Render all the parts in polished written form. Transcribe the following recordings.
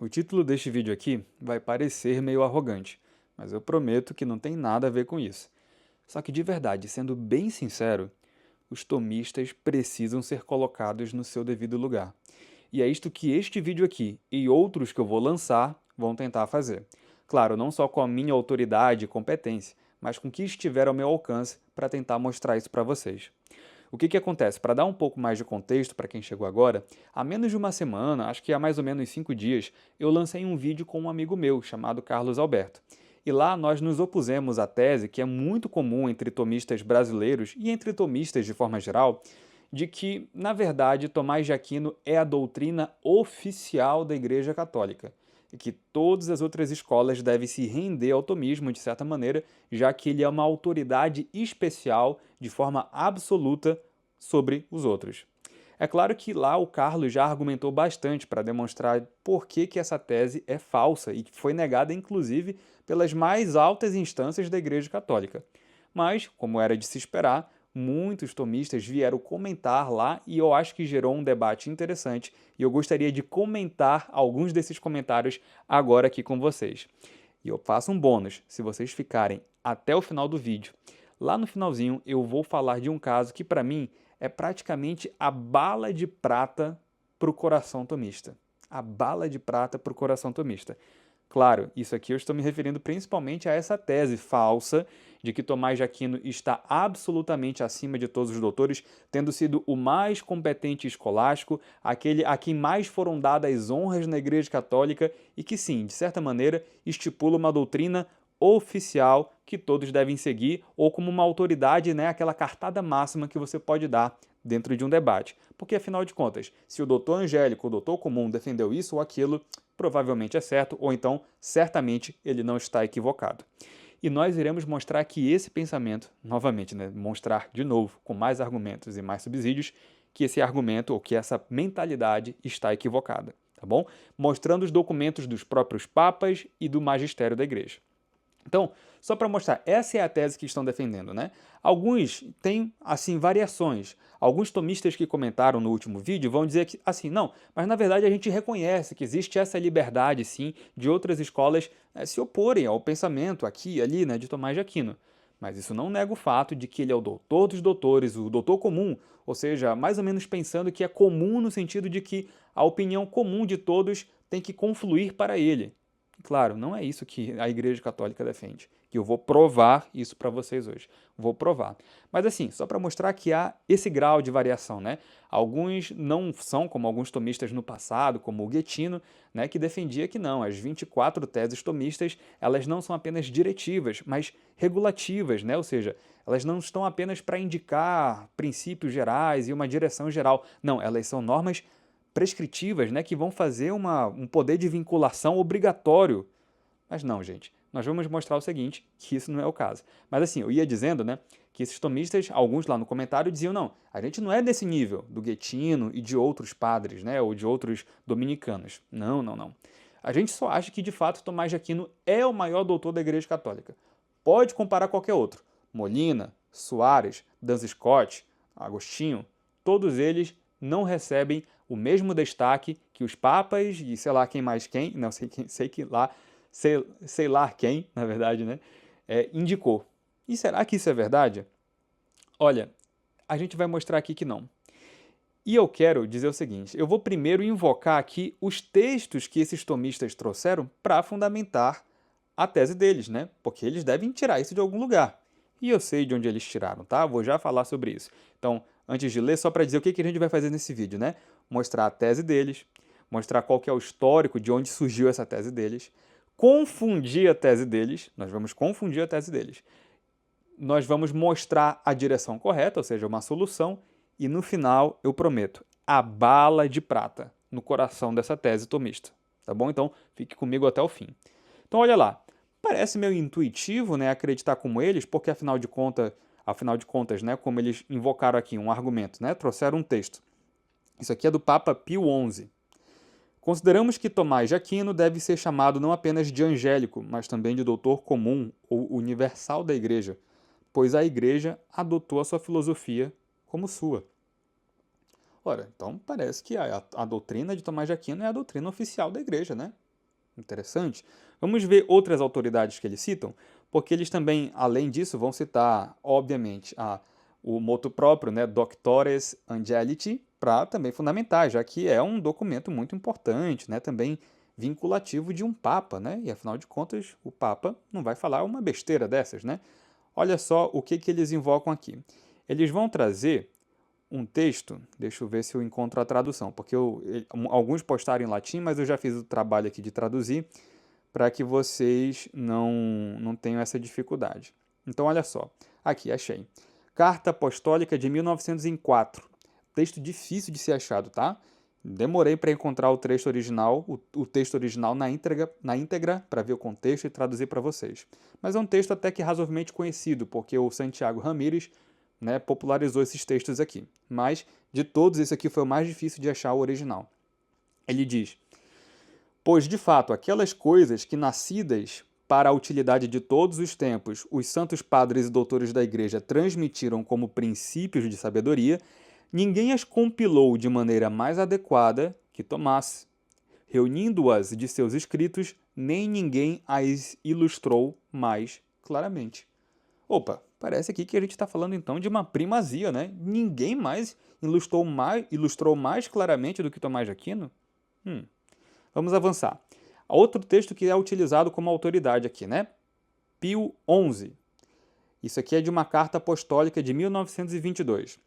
o título deste vídeo aqui vai parecer meio arrogante, mas eu prometo que não tem nada a ver com isso. Só que de verdade, sendo bem sincero, os tomistas precisam ser colocados no seu devido lugar. E é isto que este vídeo aqui e outros que eu vou lançar vão tentar fazer. Claro, não só com a minha autoridade e competência, mas com o que estiver ao meu alcance para tentar mostrar isso para vocês. O que acontece? Para dar um pouco mais de contexto para quem chegou agora, há menos de uma semana, acho que há mais ou menos 5 dias, eu lancei um vídeo com um amigo meu chamado Carlos Alberto. E lá nós nos opusemos à tese que é muito comum entre tomistas brasileiros e entre tomistas de forma geral, de que, na verdade, Tomás de Aquino é a doutrina oficial da Igreja Católica e que todas as outras escolas devem se render ao tomismo, de certa maneira, já que ele é uma autoridade especial, de forma absoluta, sobre os outros. É claro que lá o Carlos já argumentou bastante para demonstrar por que essa tese é falsa e que foi negada, inclusive, pelas mais altas instâncias da Igreja Católica. Mas, como era de se esperar, muitos tomistas vieram comentar lá e eu acho que gerou um debate interessante e eu gostaria de comentar alguns desses comentários agora aqui com vocês. E eu faço um bônus, se vocês ficarem até o final do vídeo. Lá no finalzinho eu vou falar de um caso que para mim é praticamente a bala de prata para o coração tomista. A bala de prata para o coração tomista. Claro, isso aqui eu estou me referindo principalmente a essa tese falsa de que Tomás de Aquino está absolutamente acima de todos os doutores, tendo sido o mais competente escolástico, aquele a quem mais foram dadas honras na Igreja Católica e que, sim, de certa maneira, estipula uma doutrina oficial que todos devem seguir, ou como uma autoridade, né, aquela cartada máxima que você pode dar dentro de um debate. Porque, afinal de contas, se o doutor Angélico, o doutor comum, defendeu isso ou aquilo, provavelmente é certo, ou então, certamente, ele não está equivocado. E nós iremos mostrar que esse pensamento, novamente, né, mostrar de novo, com mais argumentos e mais subsídios, que esse argumento ou que essa mentalidade está equivocada, tá bom? Mostrando os documentos dos próprios papas e do magistério da igreja. Então, só para mostrar, essa é a tese que estão defendendo, né? Alguns têm, assim, variações. Alguns tomistas que comentaram no último vídeo vão dizer que, assim, não, mas na verdade a gente reconhece que existe essa liberdade, sim, de outras escolas se oporem ao pensamento aqui e ali, né, de Tomás de Aquino. Mas isso não nega o fato de que ele é o doutor dos doutores, o doutor comum, ou seja, mais ou menos pensando que é comum no sentido de que a opinião comum de todos tem que confluir para ele. Claro, não é isso que a Igreja Católica defende. Que eu vou provar isso para vocês hoje. Vou provar. Mas assim, só para mostrar que há esse grau de variação, né? Alguns não são como alguns tomistas no passado, como o Guettino, né, que defendia que não, as 24 teses tomistas, elas não são apenas diretivas, mas regulativas, né? Ou seja, elas não estão apenas para indicar princípios gerais e uma direção geral. Não, elas são normas prescritivas, né, que vão fazer um poder de vinculação obrigatório. Mas não, gente. Nós vamos mostrar o seguinte, que isso não é o caso. Mas assim, eu ia dizendo, né, que esses tomistas, alguns lá no comentário diziam, não, a gente não é desse nível do Guettino e de outros padres, né, ou de outros dominicanos. Não, não, não. A gente só acha que, de fato, Tomás de Aquino é o maior doutor da Igreja Católica. Pode comparar qualquer outro. Molina, Soares, Duns Scott, Agostinho, todos eles não recebem o mesmo destaque que os papas e sei lá quem mais quem, não sei quem, sei lá quem, na verdade, né, indicou. E será que isso é verdade? Olha, a gente vai mostrar aqui que não. E eu quero dizer o seguinte, eu vou primeiro invocar aqui os textos que esses tomistas trouxeram para fundamentar a tese deles, né? Porque eles devem tirar isso de algum lugar. E eu sei de onde eles tiraram, tá? Vou já falar sobre isso. Então, antes de ler, só para dizer o que a gente vai fazer nesse vídeo, né? Mostrar a tese deles, mostrar qual que é o histórico de onde surgiu essa tese deles, confundir a tese deles, nós vamos confundir a tese deles. Nós vamos mostrar a direção correta, ou seja, uma solução, e no final, eu prometo, a bala de prata no coração dessa tese tomista, tá bom? Então, fique comigo até o fim. Então, olha lá, parece meio intuitivo, né, acreditar como eles, porque afinal de contas, né, como eles invocaram aqui um argumento, né, trouxeram um texto. Isso aqui é do Papa Pio XI. Consideramos que Tomás de Aquino deve ser chamado não apenas de angélico, mas também de doutor comum ou universal da Igreja, pois a Igreja adotou a sua filosofia como sua. Ora, então parece que a doutrina de Tomás de Aquino é a doutrina oficial da Igreja, né? Interessante. Vamos ver outras autoridades que eles citam, porque eles também, além disso, vão citar, obviamente, o motu próprio, né, Doctores Angeliti, para também fundamentar, já que é um documento muito importante, né, também vinculativo de um papa, né, e afinal de contas, o papa não vai falar uma besteira dessas, né? Olha só o que eles invocam aqui. Eles vão trazer um texto, deixa eu ver se eu encontro a tradução, porque alguns postaram em latim, mas eu já fiz o trabalho aqui de traduzir para que vocês não tenham essa dificuldade. Então, olha só, aqui, achei. Carta Apostólica de 1904. Texto difícil de ser achado, tá? Demorei para encontrar o texto original, o texto original na íntegra para ver o contexto e traduzir para vocês. Mas é um texto até que razoavelmente conhecido, porque o Santiago Ramírez, né, popularizou esses textos aqui. Mas, de todos, esse aqui foi o mais difícil de achar o original. Ele diz: pois, de fato, aquelas coisas que, nascidas para a utilidade de todos os tempos, os santos padres e doutores da Igreja transmitiram como princípios de sabedoria, ninguém as compilou de maneira mais adequada que Tomás. Reunindo-as de seus escritos, nem ninguém as ilustrou mais claramente. Opa, parece aqui que a gente está falando então de uma primazia, né? Ninguém mais ilustrou mais claramente do que Tomás de Aquino? Vamos avançar. Outro texto que é utilizado como autoridade aqui, né? Pio XI. Isso aqui é de uma carta apostólica de 1922.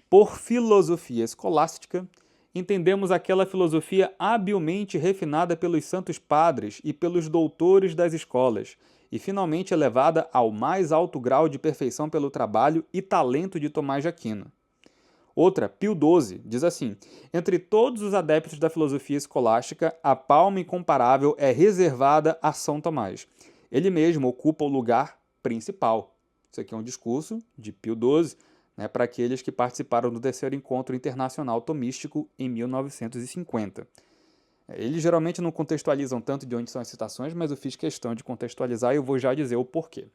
Por filosofia escolástica, entendemos aquela filosofia habilmente refinada pelos santos padres e pelos doutores das escolas, e finalmente elevada ao mais alto grau de perfeição pelo trabalho e talento de Tomás de Aquino. Outra, Pio XII, diz assim: entre todos os adeptos da filosofia escolástica, a palma incomparável é reservada a São Tomás. Ele mesmo ocupa o lugar principal. Isso aqui é um discurso de Pio XII, né, para aqueles que participaram do terceiro encontro internacional tomístico em 1950. Eles geralmente não contextualizam tanto de onde são as citações, mas eu fiz questão de contextualizar e eu vou já dizer o porquê.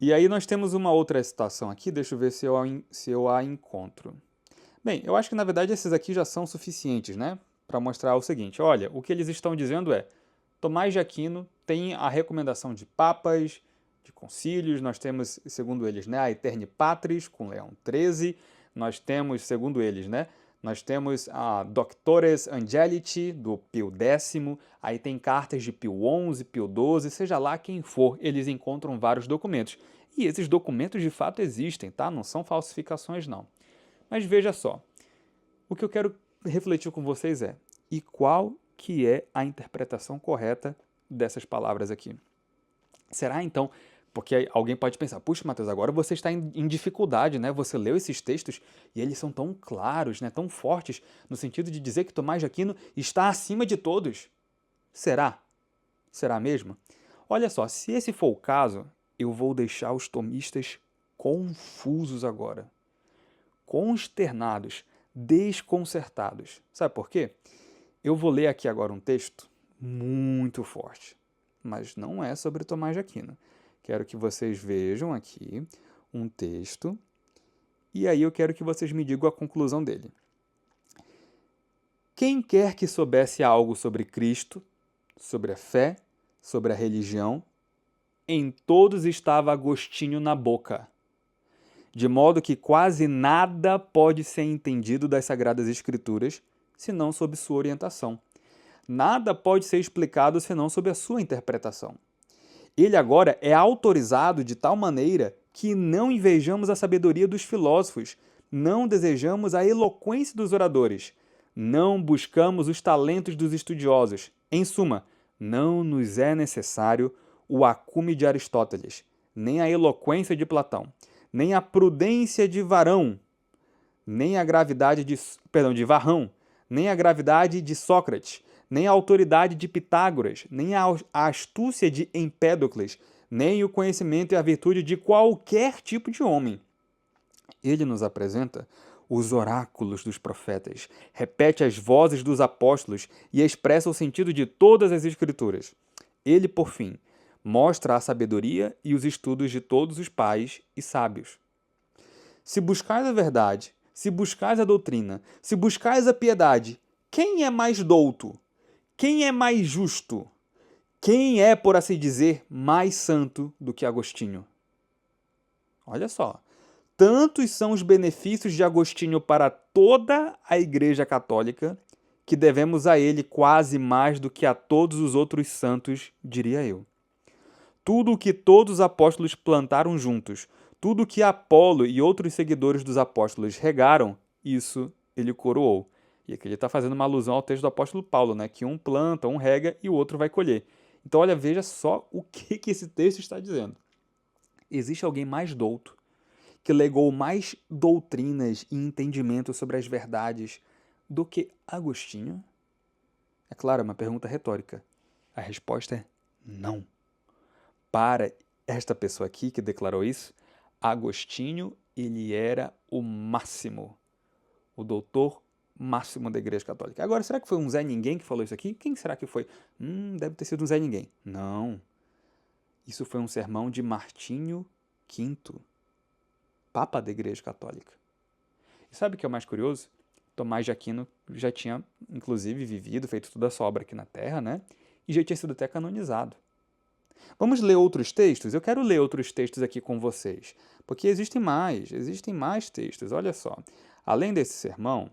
E aí nós temos uma outra citação aqui, deixa eu ver se eu a encontro. Bem, eu acho que na verdade esses aqui já são suficientes, né? Para mostrar o seguinte, olha, o que eles estão dizendo é, Tomás de Aquino tem a recomendação de papas, de concílios, nós temos, segundo eles, né, a Aeterni Patris, com Leão XIII, nós temos, segundo eles, né, nós temos a Doctores Angeliti, do Pio X, aí tem cartas de Pio XI, Pio XII, seja lá quem for, eles encontram vários documentos. E esses documentos de fato existem, tá? Não são falsificações, não. Mas veja só, o que eu quero refletir com vocês é, e qual que é a interpretação correta dessas palavras aqui? Será então, porque alguém pode pensar, puxa, Matheus, agora você está em dificuldade, né? Você leu esses textos e eles são tão claros, né? Tão fortes, no sentido de dizer que Tomás de Aquino está acima de todos. Será? Será mesmo? Olha só, se esse for o caso, eu vou deixar os tomistas confusos agora. Consternados, desconcertados. Sabe por quê? Eu vou ler aqui agora um texto muito forte, mas não é sobre Tomás de Aquino. Quero que vocês vejam aqui um texto e aí eu quero que vocês me digam a conclusão dele. Quem quer que soubesse algo sobre Cristo, sobre a fé, sobre a religião, em todos estava Agostinho na boca, de modo que quase nada pode ser entendido das Sagradas Escrituras, senão sob sua orientação. Nada pode ser explicado senão sob a sua interpretação. Ele agora é autorizado de tal maneira que não invejamos a sabedoria dos filósofos, não desejamos a eloquência dos oradores, não buscamos os talentos dos estudiosos. Em suma, não nos é necessário o acume de Aristóteles, nem a eloquência de Platão, nem a prudência de Varão, nem a gravidade de Varrão, nem a gravidade de Sócrates, nem a autoridade de Pitágoras, nem a astúcia de Empédocles, nem o conhecimento e a virtude de qualquer tipo de homem. Ele nos apresenta os oráculos dos profetas, repete as vozes dos apóstolos e expressa o sentido de todas as escrituras. Ele, por fim, mostra a sabedoria e os estudos de todos os pais e sábios. Se buscais a verdade, se buscais a doutrina, se buscais a piedade, quem é mais douto? Quem é mais justo? Quem é, por assim dizer, mais santo do que Agostinho? Olha só. Tantos são os benefícios de Agostinho para toda a Igreja Católica que devemos a ele quase mais do que a todos os outros santos, diria eu. Tudo o que todos os apóstolos plantaram juntos, tudo o que Apolo e outros seguidores dos apóstolos regaram, isso ele coroou. E aqui ele está fazendo uma alusão ao texto do apóstolo Paulo, né? Que um planta, um rega e o outro vai colher. Então, olha, veja só o que esse texto está dizendo. Existe alguém mais douto, que legou mais doutrinas e entendimento sobre as verdades do que Agostinho? É claro, é uma pergunta retórica. A resposta é não. Para esta pessoa aqui que declarou isso, Agostinho, ele era o máximo, o doutor máximo da Igreja Católica. Agora, será que foi um Zé Ninguém que falou isso aqui? Quem será que foi? Deve ter sido um Zé Ninguém. Não. Isso foi um sermão de Martinho V, Papa da Igreja Católica. E sabe o que é o mais curioso? Tomás de Aquino já tinha, inclusive, vivido, feito toda a sua obra aqui na Terra, né? E já tinha sido até canonizado. Vamos ler outros textos? Eu quero ler outros textos aqui com vocês, porque existem mais textos, olha só. Além desse sermão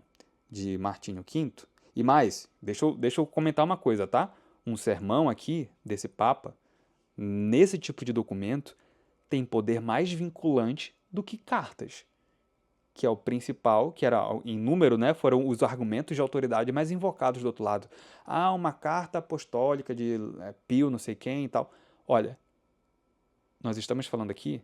de Martinho V, e mais, deixa eu comentar uma coisa, tá? Um sermão aqui desse Papa, nesse tipo de documento, tem poder mais vinculante do que cartas, que é o principal, que era em número, né, foram os argumentos de autoridade mais invocados do outro lado. Ah, uma carta apostólica de Pio, não sei quem e tal. Olha, nós estamos falando aqui,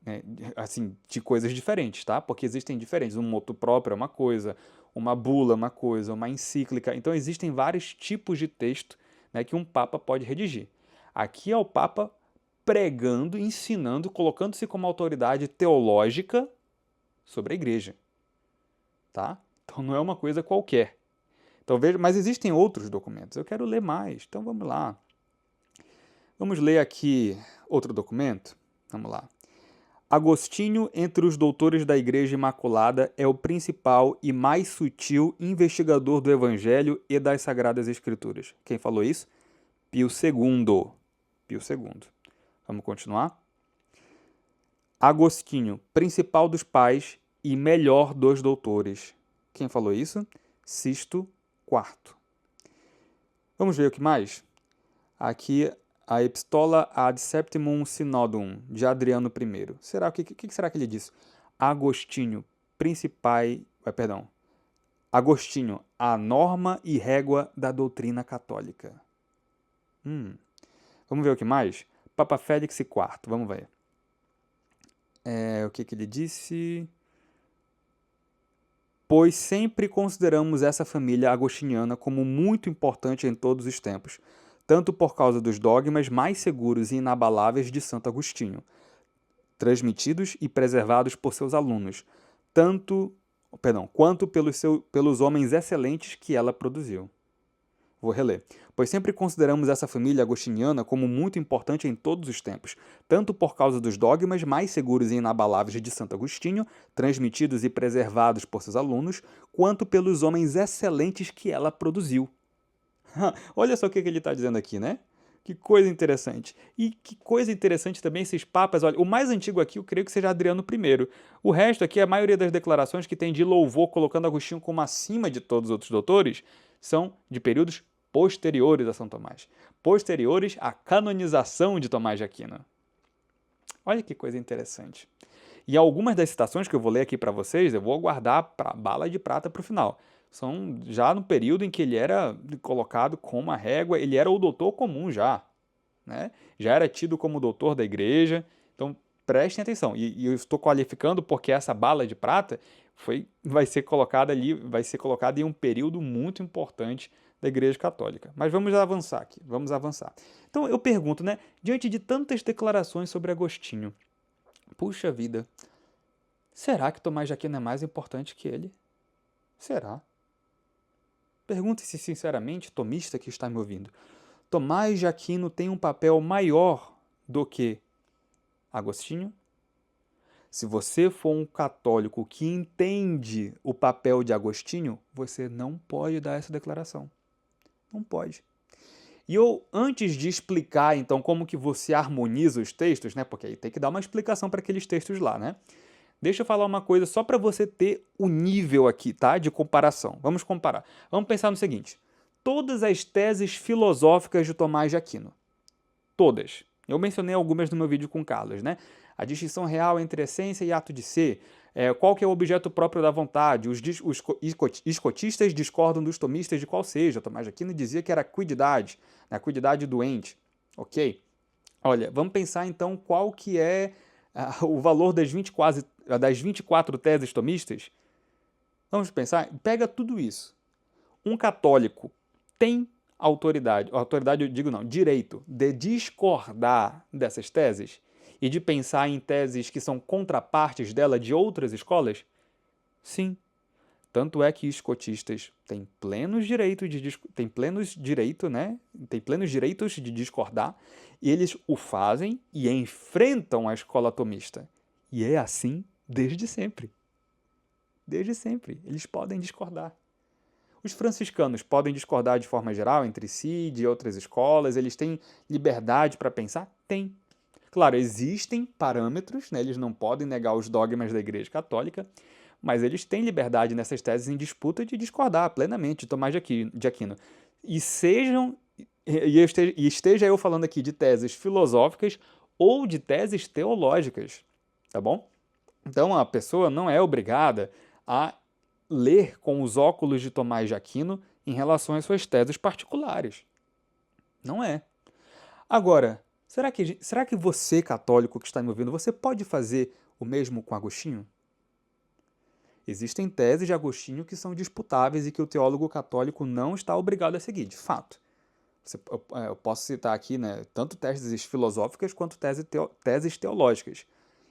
né, assim, de coisas diferentes, tá? Porque existem diferentes. Um motu próprio é uma coisa, uma bula é uma coisa, uma encíclica. Então existem vários tipos de texto, né, que um papa pode redigir. Aqui é o papa pregando, ensinando, colocando-se como autoridade teológica sobre a igreja, tá? Então não é uma coisa qualquer. Então veja, mas existem outros documentos. Eu quero ler mais. Então vamos lá. Vamos ler aqui outro documento? Vamos lá. Agostinho, entre os doutores da Igreja Imaculada, é o principal e mais sutil investigador do Evangelho e das Sagradas Escrituras. Quem falou isso? Pio II. Pio II. Vamos continuar? Agostinho, principal dos pais e melhor dos doutores. Quem falou isso? Sisto IV. Vamos ver o que mais? Aqui a Epistola ad Septimum Synodum, de Adriano I. O que será que ele diz? Agostinho, Agostinho, a norma e régua da doutrina católica. Vamos ver o que mais? Papa Félix IV, vamos ver. O que ele disse? Pois sempre consideramos essa família agostiniana como muito importante em todos os tempos, tanto por causa dos dogmas mais seguros e inabaláveis de Santo Agostinho, transmitidos e preservados por seus alunos, quanto pelos homens excelentes que ela produziu. Vou reler. Pois sempre consideramos essa família agostiniana como muito importante em todos os tempos, tanto por causa dos dogmas mais seguros e inabaláveis de Santo Agostinho, transmitidos e preservados por seus alunos, quanto pelos homens excelentes que ela produziu. Olha só o que ele está dizendo aqui, né? Que coisa interessante. E que coisa interessante também esses papas. Olha, o mais antigo aqui eu creio que seja Adriano I. O resto aqui, a maioria das declarações que tem de louvor, colocando Agostinho como acima de todos os outros doutores, são de períodos posteriores a São Tomás. Posteriores à canonização de Tomás de Aquino. Olha que coisa interessante. E algumas das citações que eu vou ler aqui para vocês, eu vou guardar para bala de prata para o final. São já no período em que ele era colocado como a régua, ele era o doutor comum já, né? Já era tido como doutor da igreja. Então, prestem atenção. E eu estou qualificando porque essa bala de prata vai ser colocada em um período muito importante da Igreja Católica. Mas vamos avançar aqui, vamos avançar. Então eu pergunto, né, diante de tantas declarações sobre Agostinho, puxa vida, será que Tomás de Aquino é mais importante que ele? Será? Pergunte-se sinceramente, tomista que está me ouvindo. Tomás de Aquino tem um papel maior do que Agostinho? Se você for um católico que entende o papel de Agostinho, você não pode dar essa declaração. Não pode. E eu, antes de explicar, então, como que você harmoniza os textos, né? Porque aí tem que dar uma explicação para aqueles textos lá, né? Deixa eu falar uma coisa só para você ter o nível aqui, tá? De comparação. Vamos comparar. Vamos pensar no seguinte. Todas as teses filosóficas de Tomás de Aquino. Todas. Eu mencionei algumas no meu vídeo com o Carlos, né? A distinção real entre essência e ato de ser, qual que é o objeto próprio da vontade, os escotistas discordam dos tomistas de qual seja. Tomás de Aquino dizia que era a quiddidade, né? A quiddidade doente. Ok? Olha, vamos pensar então qual que é o valor das 24 teses tomistas? Vamos pensar, pega tudo isso. Um católico tem autoridade eu digo não, direito de discordar dessas teses e de pensar em teses que são contrapartes dela de outras escolas? Sim. Tanto é que escotistas têm plenos direitos Têm plenos direitos de discordar, e eles o fazem e enfrentam a escola tomista. E é assim desde sempre. Desde sempre. Eles podem discordar. Os franciscanos podem discordar de forma geral entre si, de outras escolas, eles têm liberdade para pensar? Tem. Claro, existem parâmetros, né? Eles não podem negar os dogmas da Igreja Católica, mas eles têm liberdade nessas teses em disputa de discordar plenamente de Tomás de Aquino. E esteja eu falando aqui de teses filosóficas ou de teses teológicas, tá bom? Então a pessoa não é obrigada a ler com os óculos de Tomás de Aquino em relação às suas teses particulares. Não é. Agora, será que você, católico que está me ouvindo, você pode fazer o mesmo com Agostinho? Existem teses de Agostinho que são disputáveis e que o teólogo católico não está obrigado a seguir, de fato. Eu posso citar aqui, né, tanto teses filosóficas quanto teses teológicas,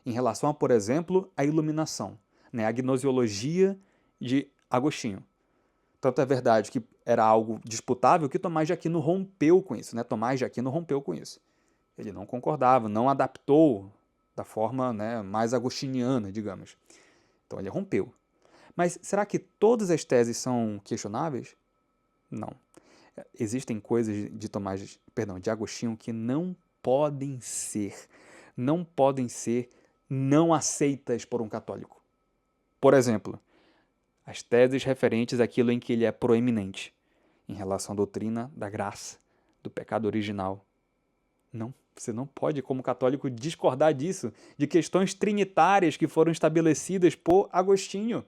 em relação a, por exemplo, a iluminação, né, a gnosiologia de Agostinho. Tanto é verdade que era algo disputável que Tomás de Aquino rompeu com isso, né? Tomás de Aquino rompeu com isso. Ele não concordava, não adaptou da forma, né, mais agostiniana, digamos. Então ele rompeu. Mas será que todas as teses são questionáveis? Não. Existem coisas de Agostinho que não podem ser não aceitas por um católico. Por exemplo, as teses referentes àquilo em que ele é proeminente, em relação à doutrina da graça, do pecado original. Não, você não pode, como católico, discordar disso, de questões trinitárias que foram estabelecidas por Agostinho.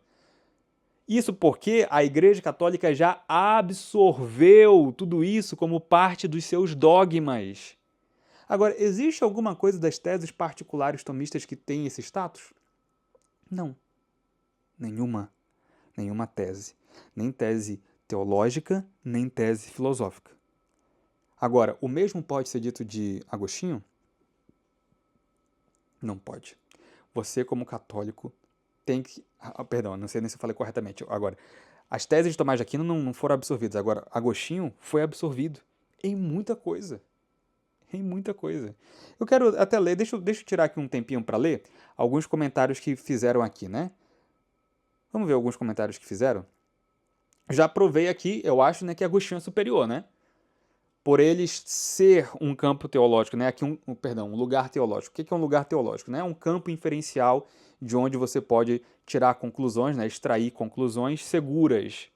Isso porque a Igreja Católica já absorveu tudo isso como parte dos seus dogmas. Agora, existe alguma coisa das teses particulares tomistas que tem esse status? Não. Nenhuma. Nenhuma tese. Nem tese teológica, nem tese filosófica. Agora, o mesmo pode ser dito de Agostinho? Não pode. Você, como católico, tem que... perdão, não sei nem se eu falei corretamente. Agora, as teses de Tomás de Aquino não foram absorvidas. Agora, Agostinho foi absorvido em muita coisa. Em muita coisa. Eu quero até ler, deixa eu tirar aqui um tempinho para ler alguns comentários que fizeram aqui, né? Vamos ver alguns comentários que fizeram? Já provei aqui, eu acho, né, que Agostinho é superior, né? Por eles ser um campo teológico, né? Aqui um lugar teológico. O que é um lugar teológico? Né? Um campo inferencial de onde você pode tirar conclusões, né? Extrair conclusões seguras.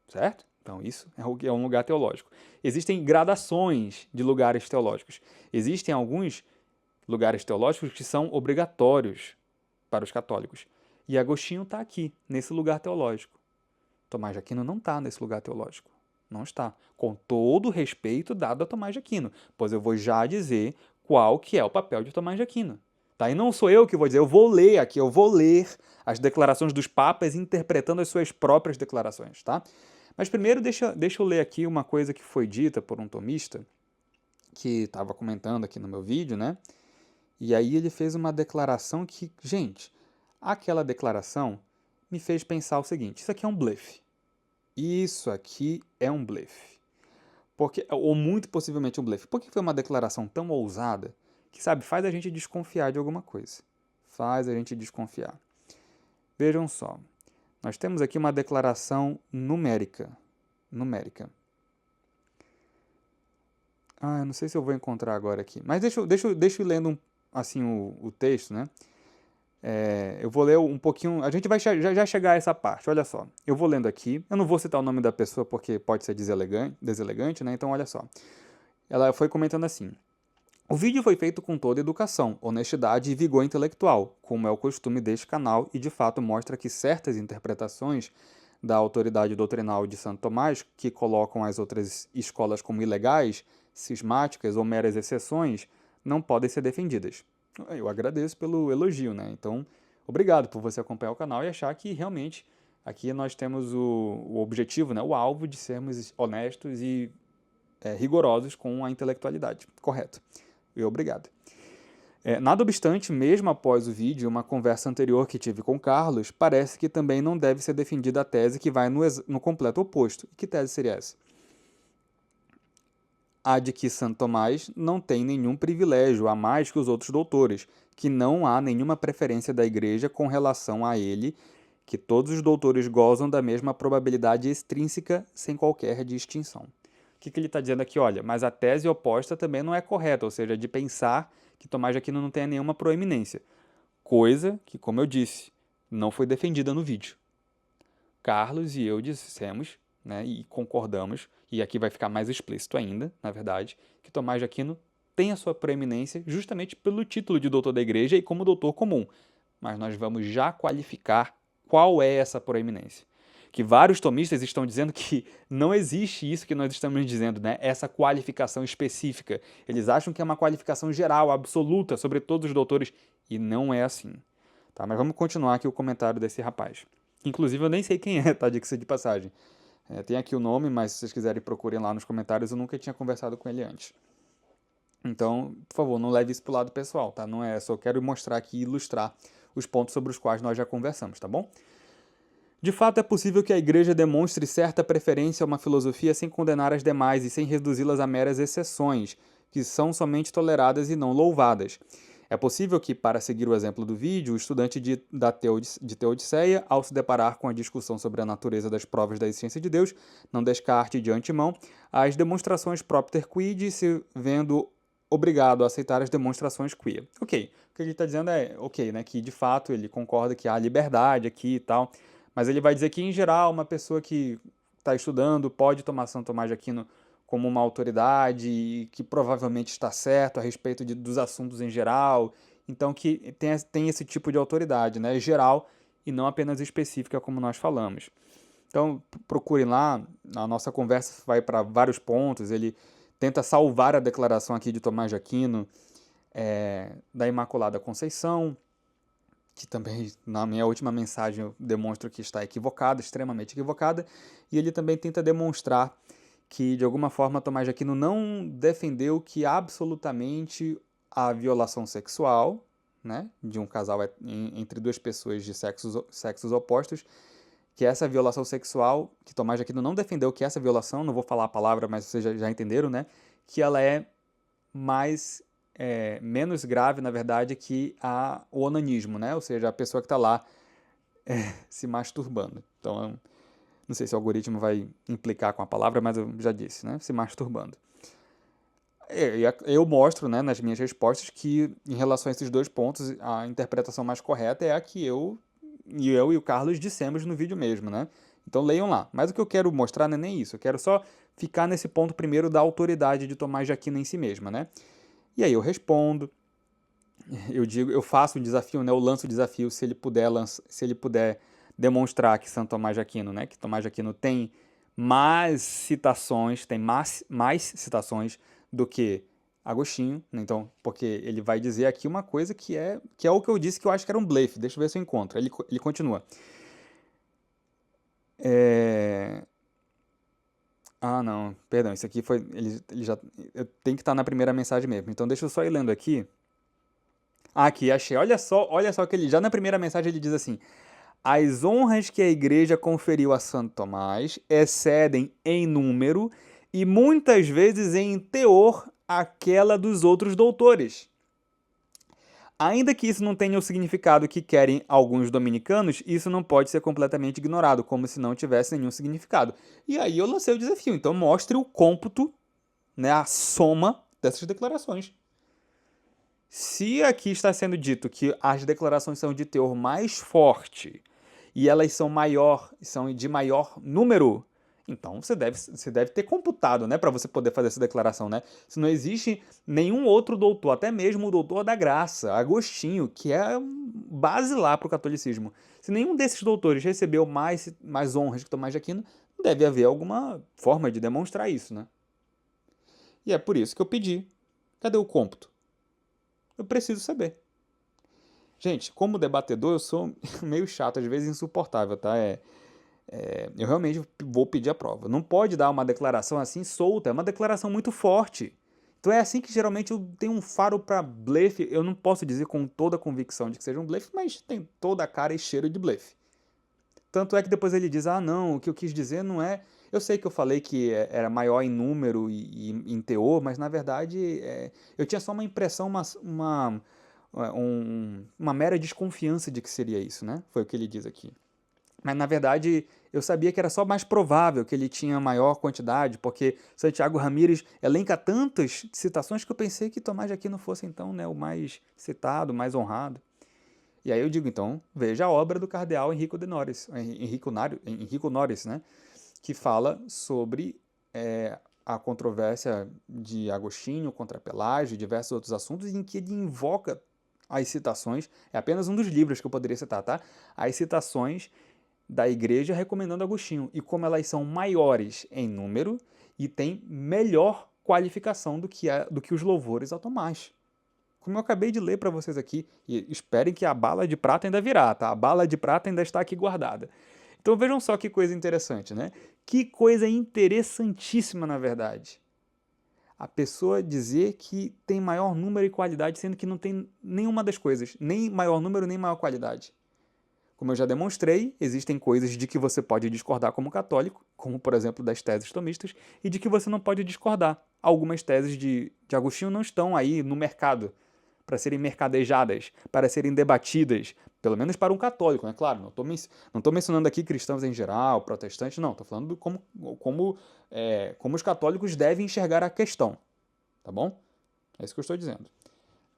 Certo? Então, isso é um lugar teológico. Existem gradações de lugares teológicos. Existem alguns lugares teológicos que são obrigatórios para os católicos. E Agostinho está aqui, nesse lugar teológico. Tomás de Aquino não está nesse lugar teológico. Não está. Com todo o respeito dado a Tomás de Aquino. Pois eu vou já dizer qual que é o papel de Tomás de Aquino. Tá? E não sou eu que vou dizer, eu vou ler as declarações dos papas interpretando as suas próprias declarações. Tá? Mas primeiro deixa eu ler aqui uma coisa que foi dita por um tomista, que estava comentando aqui no meu vídeo, né? E aí ele fez uma declaração que, gente, aquela declaração me fez pensar o seguinte, isso aqui é um blefe. Isso aqui é um blefe. Ou muito possivelmente um blefe. Por que foi uma declaração tão ousada que, sabe, faz a gente desconfiar de alguma coisa? Faz a gente desconfiar. Vejam só. Nós temos aqui uma declaração numérica. Ah, eu não sei se eu vou encontrar agora aqui. Mas deixa eu ir lendo assim o texto, né? Eu vou ler um pouquinho. A gente vai já chegar a essa parte, olha só. Eu vou lendo aqui. Eu não vou citar o nome da pessoa porque pode ser deselegante, né? Então, olha só. Ela foi comentando assim: o vídeo foi feito com toda educação, honestidade e vigor intelectual, como é o costume deste canal, e de fato mostra que certas interpretações da autoridade doutrinal de Santo Tomás, que colocam as outras escolas como ilegais, cismáticas ou meras exceções, não podem ser defendidas. Eu agradeço pelo elogio, né? Então, obrigado por você acompanhar o canal e achar que realmente aqui nós temos o objetivo, né? O alvo de sermos honestos e rigorosos com a intelectualidade. Correto. E obrigado. Nada obstante, mesmo após o vídeo, uma conversa anterior que tive com Carlos, parece que também não deve ser defendida a tese que vai no completo oposto. E que tese seria essa? A de que Santo Tomás não tem nenhum privilégio a mais que os outros doutores, que não há nenhuma preferência da Igreja com relação a ele, que todos os doutores gozam da mesma probabilidade extrínseca sem qualquer distinção. O que ele está dizendo aqui? Olha, mas a tese oposta também não é correta, ou seja, de pensar que Tomás de Aquino não tenha nenhuma proeminência. Coisa que, como eu disse, não foi defendida no vídeo. Carlos e eu dissemos, né, e concordamos, e aqui vai ficar mais explícito ainda, na verdade, que Tomás de Aquino tem a sua proeminência justamente pelo título de doutor da igreja e como doutor comum. Mas nós vamos já qualificar qual é essa proeminência. Que vários tomistas estão dizendo que não existe isso que nós estamos dizendo, né? Essa qualificação específica. Eles acham que é uma qualificação geral, absoluta, sobre todos os doutores, e não é assim. Tá? Mas vamos continuar aqui o comentário desse rapaz. Inclusive, eu nem sei quem é, tá? Diga-se de passagem. Tem aqui o nome, mas se vocês quiserem procurem lá nos comentários, eu nunca tinha conversado com ele antes. Então, por favor, não leve isso pro lado pessoal, tá? Não é, só quero mostrar aqui e ilustrar os pontos sobre os quais nós já conversamos, tá bom? De fato, é possível que a Igreja demonstre certa preferência a uma filosofia sem condenar as demais e sem reduzi-las a meras exceções, que são somente toleradas e não louvadas. É possível que, para seguir o exemplo do vídeo, o estudante de Teodiceia, ao se deparar com a discussão sobre a natureza das provas da existência de Deus, não descarte de antemão as demonstrações propter quid, se vendo obrigado a aceitar as demonstrações quia. Ok, o que ele está dizendo é, né, que de fato ele concorda que há liberdade aqui e tal, mas ele vai dizer que, em geral, uma pessoa que está estudando pode tomar Santo Tomás de Aquino como uma autoridade e que provavelmente está certo a respeito dos assuntos em geral. Então, que tem esse tipo de autoridade, né? Geral e não apenas específica, como nós falamos. Então, procurem lá. A nossa conversa vai para vários pontos. Ele tenta salvar a declaração aqui de Tomás de Aquino da Imaculada Conceição, que também, na minha última mensagem, eu demonstro que está equivocada, extremamente equivocada, e ele também tenta demonstrar que, de alguma forma, Tomás de Aquino não defendeu que absolutamente a violação sexual, né, de um casal entre duas pessoas de sexos opostos, que essa violação sexual, que Tomás de Aquino não defendeu que essa violação, não vou falar a palavra, mas vocês já entenderam, né, que ela é menos grave, na verdade, que o onanismo, né? Ou seja, a pessoa que está lá se masturbando. Então, não sei se o algoritmo vai implicar com a palavra, mas eu já disse, né? Se masturbando. Eu mostro, né, nas minhas respostas que, em relação a esses dois pontos, a interpretação mais correta é a que eu e o Carlos dissemos no vídeo mesmo, né? Então leiam lá. Mas o que eu quero mostrar não é nem isso. Eu quero só ficar nesse ponto primeiro da autoridade de Tomás de Aquino em si mesma, né? E aí eu respondo, eu faço o desafio, né? Eu lanço o desafio se ele puder demonstrar que Santo Tomás de Aquino, né? Que Tomás de Aquino tem mais citações do que Agostinho, né? Então, porque ele vai dizer aqui uma coisa que é o que eu disse que eu acho que era um blefe. Deixa eu ver se eu encontro. Ele continua. Ah, não, perdão, isso aqui foi. Ele já. Eu tenho que estar na primeira mensagem mesmo. Então deixa eu só ir lendo aqui. Ah, aqui, achei. Olha só que ele. Já na primeira mensagem ele diz assim: as honras que a igreja conferiu a Santo Tomás excedem em número e muitas vezes em teor aquela dos outros doutores. Ainda que isso não tenha o significado que querem alguns dominicanos, isso não pode ser completamente ignorado, como se não tivesse nenhum significado. E aí eu lancei o desafio. Então mostre o cômputo né, a soma dessas declarações. Se aqui está sendo dito que as declarações são de teor mais forte e elas são de maior número, então você deve ter computado, né, para você poder fazer essa declaração, né? Se não existe nenhum outro doutor, até mesmo o doutor da graça, Agostinho, que é base lá para o catolicismo. Se nenhum desses doutores recebeu mais honras que Tomás de Aquino, deve haver alguma forma de demonstrar isso, né? E é por isso que eu pedi. Cadê o cômputo? Eu preciso saber. Gente, como debatedor, eu sou meio chato, às vezes insuportável, tá? Eu realmente vou pedir a prova. Não pode dar uma declaração assim solta, é uma declaração muito forte. Então é assim que geralmente eu tenho um faro para blefe. Eu não posso dizer com toda a convicção de que seja um blefe, mas tem toda a cara e cheiro de blefe. Tanto é que depois ele diz, ah não, o que eu quis dizer não é... Eu sei que eu falei que era maior em número e em teor, mas na verdade eu tinha só uma impressão, uma mera desconfiança de que seria isso, né? Foi o que ele diz aqui. Mas, na verdade, eu sabia que era só mais provável que ele tinha maior quantidade, porque Santiago Ramírez elenca tantas citações que eu pensei que Tomás de Aquino fosse, então, né, o mais citado, o mais honrado. E aí eu digo, então, veja a obra do cardeal Henrico de Norris, Henrico Norris, né, que fala sobre a controvérsia de Agostinho contra Pelágio e diversos outros assuntos, em que ele invoca as citações, é apenas um dos livros que eu poderia citar, tá? As citações da igreja recomendando Agostinho, e como elas são maiores em número e têm melhor qualificação do que os louvores a Tomás. Como eu acabei de ler para vocês aqui, e esperem que a bala de prata ainda virá, tá? A bala de prata ainda está aqui guardada. Então vejam só que coisa interessante, né? Que coisa interessantíssima, na verdade. A pessoa dizer que tem maior número e qualidade, sendo que não tem nenhuma das coisas, nem maior número, nem maior qualidade. Como eu já demonstrei, existem coisas de que você pode discordar como católico, como, por exemplo, das teses tomistas, e de que você não pode discordar. Algumas teses de Agostinho não estão aí no mercado para serem mercadejadas, para serem debatidas, pelo menos para um católico, né? Claro, não estou mencionando aqui cristãos em geral, protestantes, não. Estou falando como os católicos devem enxergar a questão, tá bom? É isso que eu estou dizendo.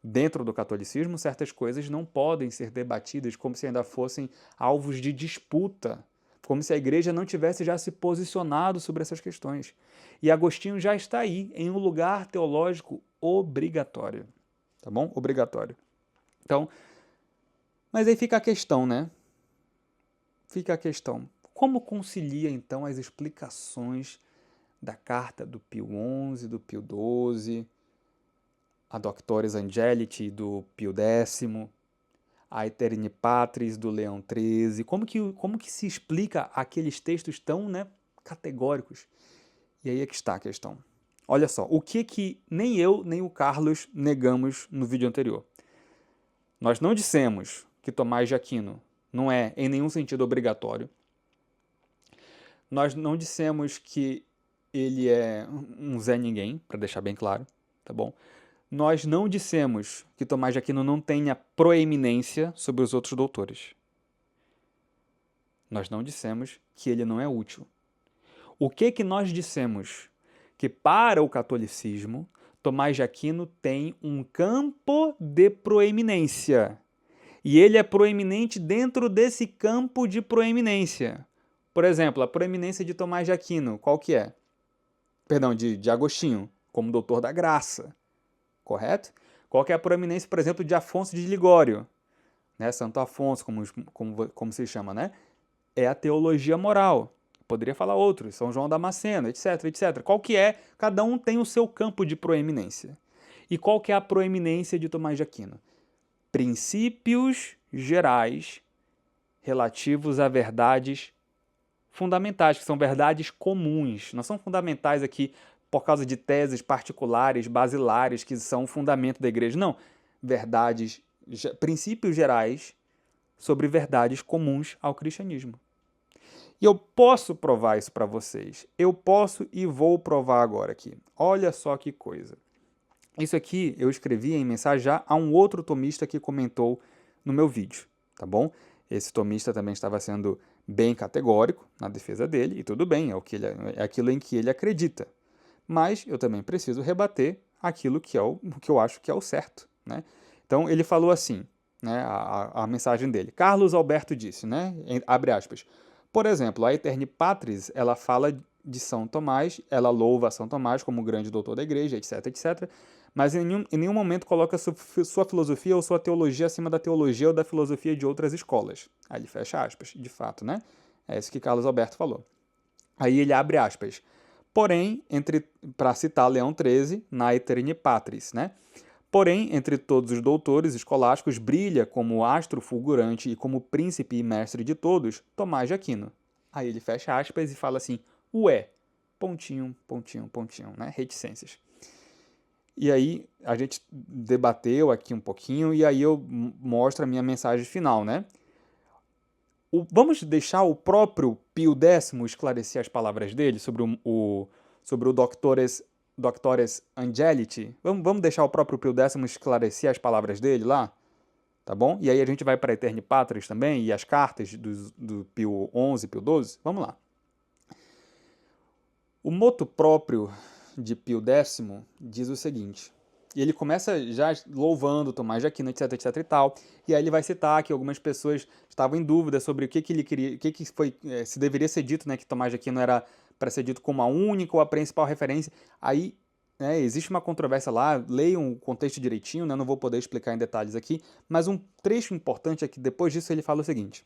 Dentro do catolicismo, certas coisas não podem ser debatidas como se ainda fossem alvos de disputa, como se a igreja não tivesse já se posicionado sobre essas questões. E Agostinho já está aí, em um lugar teológico obrigatório. Tá bom? Obrigatório. Então, mas aí fica a questão, né? Fica a questão. Como concilia, então, as explicações da carta do Pio XI, do Pio XII, a Doctores Angelici do Pio X, a Aeterni Patris do Leão XIII, como que se explica aqueles textos tão, né, categóricos? E aí é que está a questão. Olha só, o que nem eu nem o Carlos negamos no vídeo anterior. Nós não dissemos que Tomás de Aquino não é em nenhum sentido obrigatório. Nós não dissemos que ele é um Zé Ninguém, para deixar bem claro, tá bom? Nós não dissemos que Tomás de Aquino não tenha proeminência sobre os outros doutores. Nós não dissemos que ele não é útil. O que nós dissemos? Que para o catolicismo, Tomás de Aquino tem um campo de proeminência. E ele é proeminente dentro desse campo de proeminência. Por exemplo, a proeminência de Tomás de Aquino, qual que é? Perdão, de Agostinho, como doutor da graça. Correto? Qual que é a proeminência, por exemplo, de Afonso de Ligório? Né? Santo Afonso, como se chama, né? É a teologia moral. Poderia falar outros, São João Damasceno, etc, etc. Qual que é? Cada um tem o seu campo de proeminência. E qual que é a proeminência de Tomás de Aquino? Princípios gerais relativos a verdades fundamentais, que são verdades comuns. Não são fundamentais aqui por causa de teses particulares, basilares, que são o fundamento da igreja. Não. Princípios gerais sobre verdades comuns ao cristianismo. E eu posso provar isso para vocês. Eu posso e vou provar agora aqui. Olha só que coisa. Isso aqui eu escrevi em mensagem já a um outro tomista que comentou no meu vídeo, tá bom? Esse tomista também estava sendo bem categórico na defesa dele, e tudo bem, é aquilo em que ele acredita. mas eu também preciso rebater aquilo que é o que eu acho que é o certo, né? Então ele falou assim, né, a mensagem dele. Carlos Alberto disse, né, abre aspas, por exemplo, a Aeterni Patris, ela fala de São Tomás, ela louva São Tomás como grande doutor da igreja, etc, etc, mas em nenhum momento coloca sua filosofia ou sua teologia acima da teologia ou da filosofia de outras escolas. Aí ele fecha aspas, de fato, né? É isso que Carlos Alberto falou. Aí ele abre aspas. Porém, para citar Leão XIII, na Aeterni Patris, né? Porém, entre todos os doutores escolásticos, brilha como astro fulgurante e como príncipe e mestre de todos, Tomás de Aquino. Aí ele fecha aspas e fala assim, ué, pontinho, pontinho, pontinho, né? Reticências. E aí a gente debateu aqui um pouquinho e aí eu mostro a minha mensagem final, né? Vamos deixar o próprio Pio X esclarecer as palavras dele sobre o Doctores Angeliti. Vamos deixar o próprio Pio X esclarecer as palavras dele lá? Tá bom? E aí a gente vai para Aeterni Patris também e as cartas do Pio XI, Pio XII. Vamos lá. O moto próprio de Pio X diz o seguinte, e ele começa já louvando Tomás de Aquino, etc, etc e tal, e aí ele vai citar que algumas pessoas estavam em dúvida sobre o que ele queria, o que foi, se deveria ser dito, né, que Tomás de Aquino era para ser dito como a única ou a principal referência. Aí, né, existe uma controvérsia lá, leiam o contexto direitinho, né, não vou poder explicar em detalhes aqui, mas um trecho importante é que depois disso ele fala o seguinte,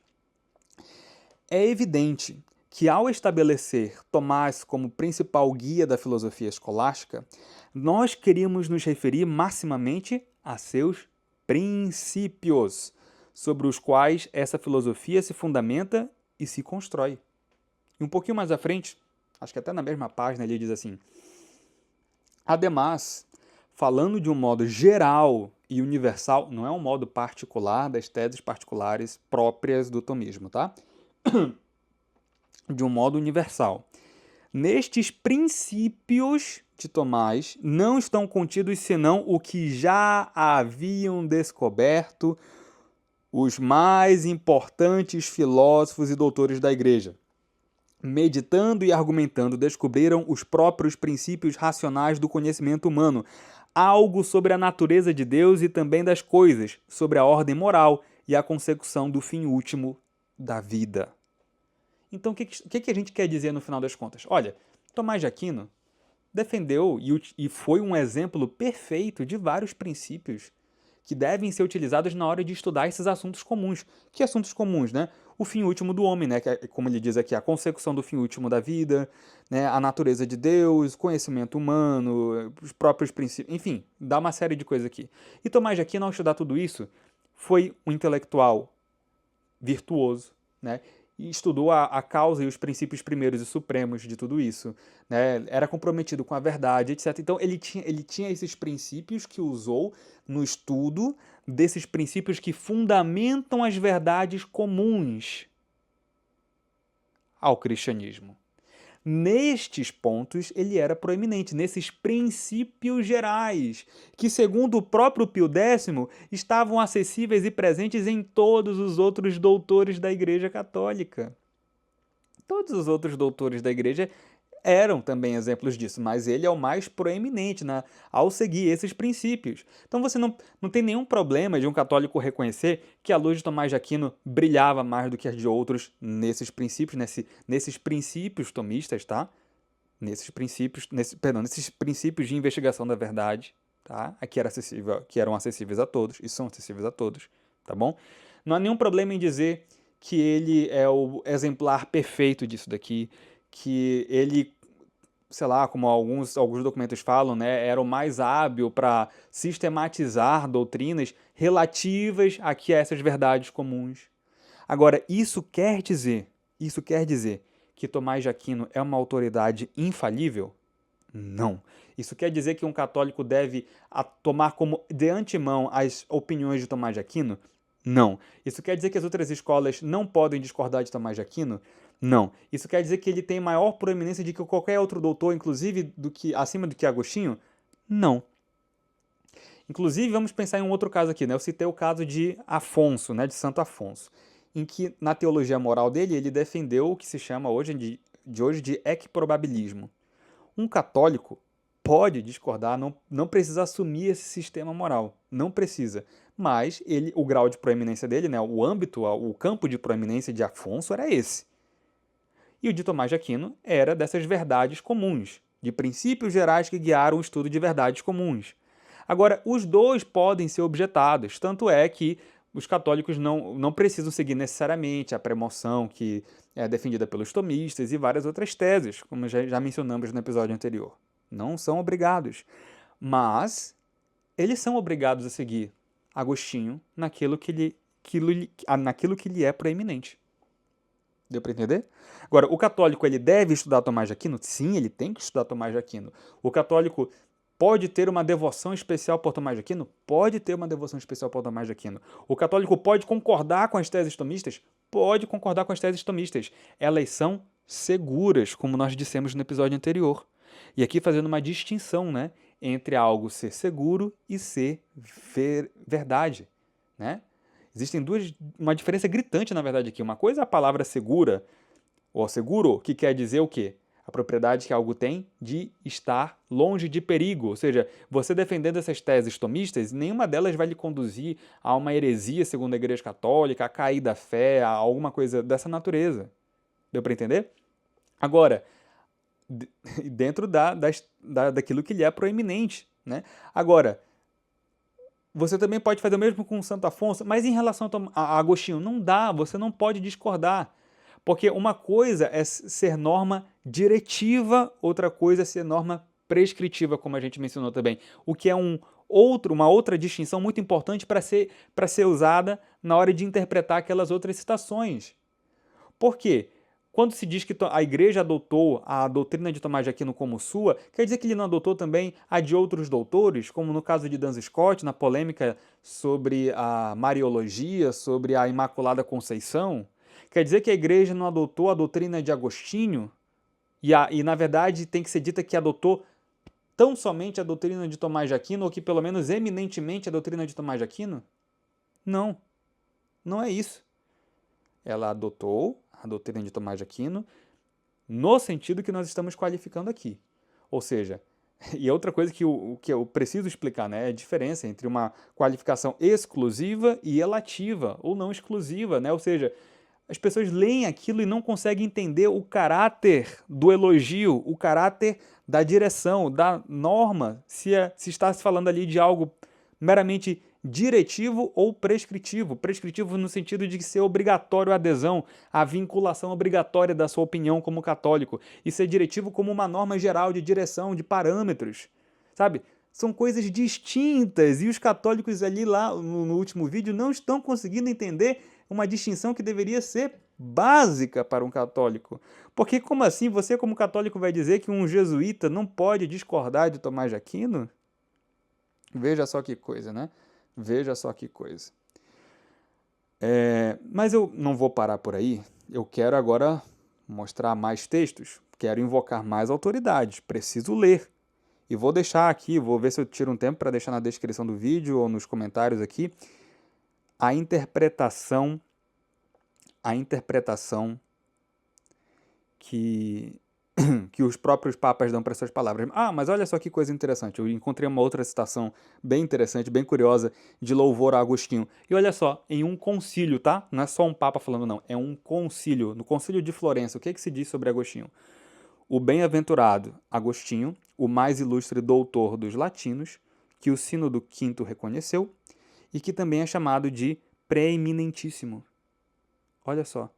é evidente que ao estabelecer Tomás como principal guia da filosofia escolástica, nós queríamos nos referir maximamente a seus princípios, sobre os quais essa filosofia se fundamenta e se constrói. E um pouquinho mais à frente, acho que até na mesma página, ele diz assim, ademais, falando de um modo geral e universal, não é um modo particular das teses particulares próprias do tomismo, tá? De um modo universal. Nestes princípios de Tomás não estão contidos senão o que já haviam descoberto os mais importantes filósofos e doutores da Igreja. Meditando e argumentando, descobriram os próprios princípios racionais do conhecimento humano, algo sobre a natureza de Deus e também das coisas, sobre a ordem moral e a consecução do fim último da vida. Então, o que a gente quer dizer no final das contas? Olha, Tomás de Aquino defendeu e foi um exemplo perfeito de vários princípios que devem ser utilizados na hora de estudar esses assuntos comuns. Que assuntos comuns, né? O fim último do homem, né? Que é, como ele diz aqui, a consecução do fim último da vida, né? A natureza de Deus, conhecimento humano, os próprios princípios, enfim, dá uma série de coisas aqui. E Tomás de Aquino, ao estudar tudo isso, foi um intelectual virtuoso, né? E estudou a causa e os princípios primeiros e supremos de tudo isso, né? Era comprometido com a verdade, etc. Então ele tinha esses princípios que usou no estudo desses princípios que fundamentam as verdades comuns ao cristianismo. Nestes pontos, ele era proeminente, nesses princípios gerais, que, segundo o próprio Pio X, estavam acessíveis e presentes em todos os outros doutores da Igreja Católica. Todos os outros doutores da Igreja eram também exemplos disso, mas ele é o mais proeminente, né, ao seguir esses princípios. Então você não tem nenhum problema de um católico reconhecer que a luz de Tomás de Aquino brilhava mais do que a de outros nesses princípios, nesses princípios tomistas, tá? Nesses princípios de investigação da verdade, tá? Que eram acessíveis a todos e são acessíveis a todos, tá bom? Não há nenhum problema em dizer que ele é o exemplar perfeito disso daqui, que ele, sei lá, como alguns documentos falam, né, era o mais hábil para sistematizar doutrinas relativas aqui a essas verdades comuns. Agora, isso quer dizer que Tomás de Aquino é uma autoridade infalível? Não. Isso quer dizer que um católico deve tomar como de antemão as opiniões de Tomás de Aquino? Não. Isso quer dizer que as outras escolas não podem discordar de Tomás de Aquino? Não. Isso quer dizer que ele tem maior proeminência de que qualquer outro doutor, inclusive acima do que Agostinho? Não. Inclusive, vamos pensar em um outro caso aqui, né? Eu citei o caso de Afonso, né? De Santo Afonso, em que, na teologia moral dele, ele defendeu o que se chama hoje de equiprobabilismo. Um católico pode discordar, não precisa assumir esse sistema moral, não precisa. Mas o grau de proeminência dele, né, o âmbito, o campo de proeminência de Afonso era esse. E o de Tomás de Aquino era dessas verdades comuns, de princípios gerais que guiaram o estudo de verdades comuns. Agora, os dois podem ser objetados, tanto é que os católicos não precisam seguir necessariamente a premoção que é defendida pelos tomistas e várias outras teses, como já mencionamos no episódio anterior. Não são obrigados, mas eles são obrigados a seguir Agostinho naquilo que lhe é proeminente. Deu para entender? Agora, o católico ele deve estudar Tomás de Aquino? Sim, ele tem que estudar Tomás de Aquino. O católico pode ter uma devoção especial por Tomás de Aquino? Pode ter uma devoção especial por Tomás de Aquino. O católico pode concordar com as teses tomistas? Pode concordar com as teses tomistas. Elas são seguras, como nós dissemos no episódio anterior. E aqui fazendo uma distinção, né, entre algo ser seguro e ser verdade, né? Existem uma diferença gritante, na verdade, aqui. Uma coisa é a palavra segura, ou seguro, que quer dizer o quê? A propriedade que algo tem de estar longe de perigo. Ou seja, você defendendo essas teses tomistas, nenhuma delas vai lhe conduzir a uma heresia segundo a Igreja Católica, a cair da fé, a alguma coisa dessa natureza. Deu para entender? Agora, dentro daquilo que lhe é proeminente, né? Agora, você também pode fazer o mesmo com Santo Afonso, mas em relação a Agostinho, não dá, você não pode discordar. Porque uma coisa é ser norma diretiva, outra coisa é ser norma prescritiva, como a gente mencionou também. O que é uma outra distinção muito importante para ser usada na hora de interpretar aquelas outras citações. Por quê? Quando se diz que a Igreja adotou a doutrina de Tomás de Aquino como sua, quer dizer que ele não adotou também a de outros doutores, como no caso de Duns Scott, na polêmica sobre a Mariologia, sobre a Imaculada Conceição? Quer dizer que a Igreja não adotou a doutrina de Agostinho? E na verdade, tem que ser dita que adotou tão somente a doutrina de Tomás de Aquino, ou que pelo menos eminentemente a doutrina de Tomás de Aquino? Não, não é isso. Ela adotou a doutrina de Tomás de Aquino no sentido que nós estamos qualificando aqui. Ou seja, e outra coisa que eu preciso explicar, né, é a diferença entre uma qualificação exclusiva e elativa, ou não exclusiva, né? Ou seja, as pessoas leem aquilo e não conseguem entender o caráter do elogio, o caráter da direção, da norma, se está se falando ali de algo meramente diretivo ou prescritivo. Prescritivo no sentido de ser obrigatório a adesão, a vinculação obrigatória da sua opinião como católico, e ser diretivo como uma norma geral de direção, de parâmetros, sabe? São coisas distintas, e os católicos ali lá no último vídeo não estão conseguindo entender uma distinção que deveria ser básica para um católico. Porque como assim você como católico vai dizer que um jesuíta não pode discordar de Tomás de Aquino? Veja só que coisa, né? Veja só que coisa. Mas eu não vou parar por aí. Eu quero agora mostrar mais textos. Quero invocar mais autoridades. Preciso ler. E vou deixar aqui, vou ver se eu tiro um tempo para deixar na descrição do vídeo ou nos comentários aqui, a interpretação que os próprios papas dão para essas palavras. Ah, mas olha só que coisa interessante. Eu encontrei uma outra citação bem interessante, bem curiosa, de louvor a Agostinho. E olha só, em um concílio, tá? Não é só um papa falando, não. É um concílio. No concílio de Florença, o que se diz sobre Agostinho? O bem-aventurado Agostinho, o mais ilustre doutor dos latinos, que o Sínodo V reconheceu, e que também é chamado de preeminentíssimo. Olha só.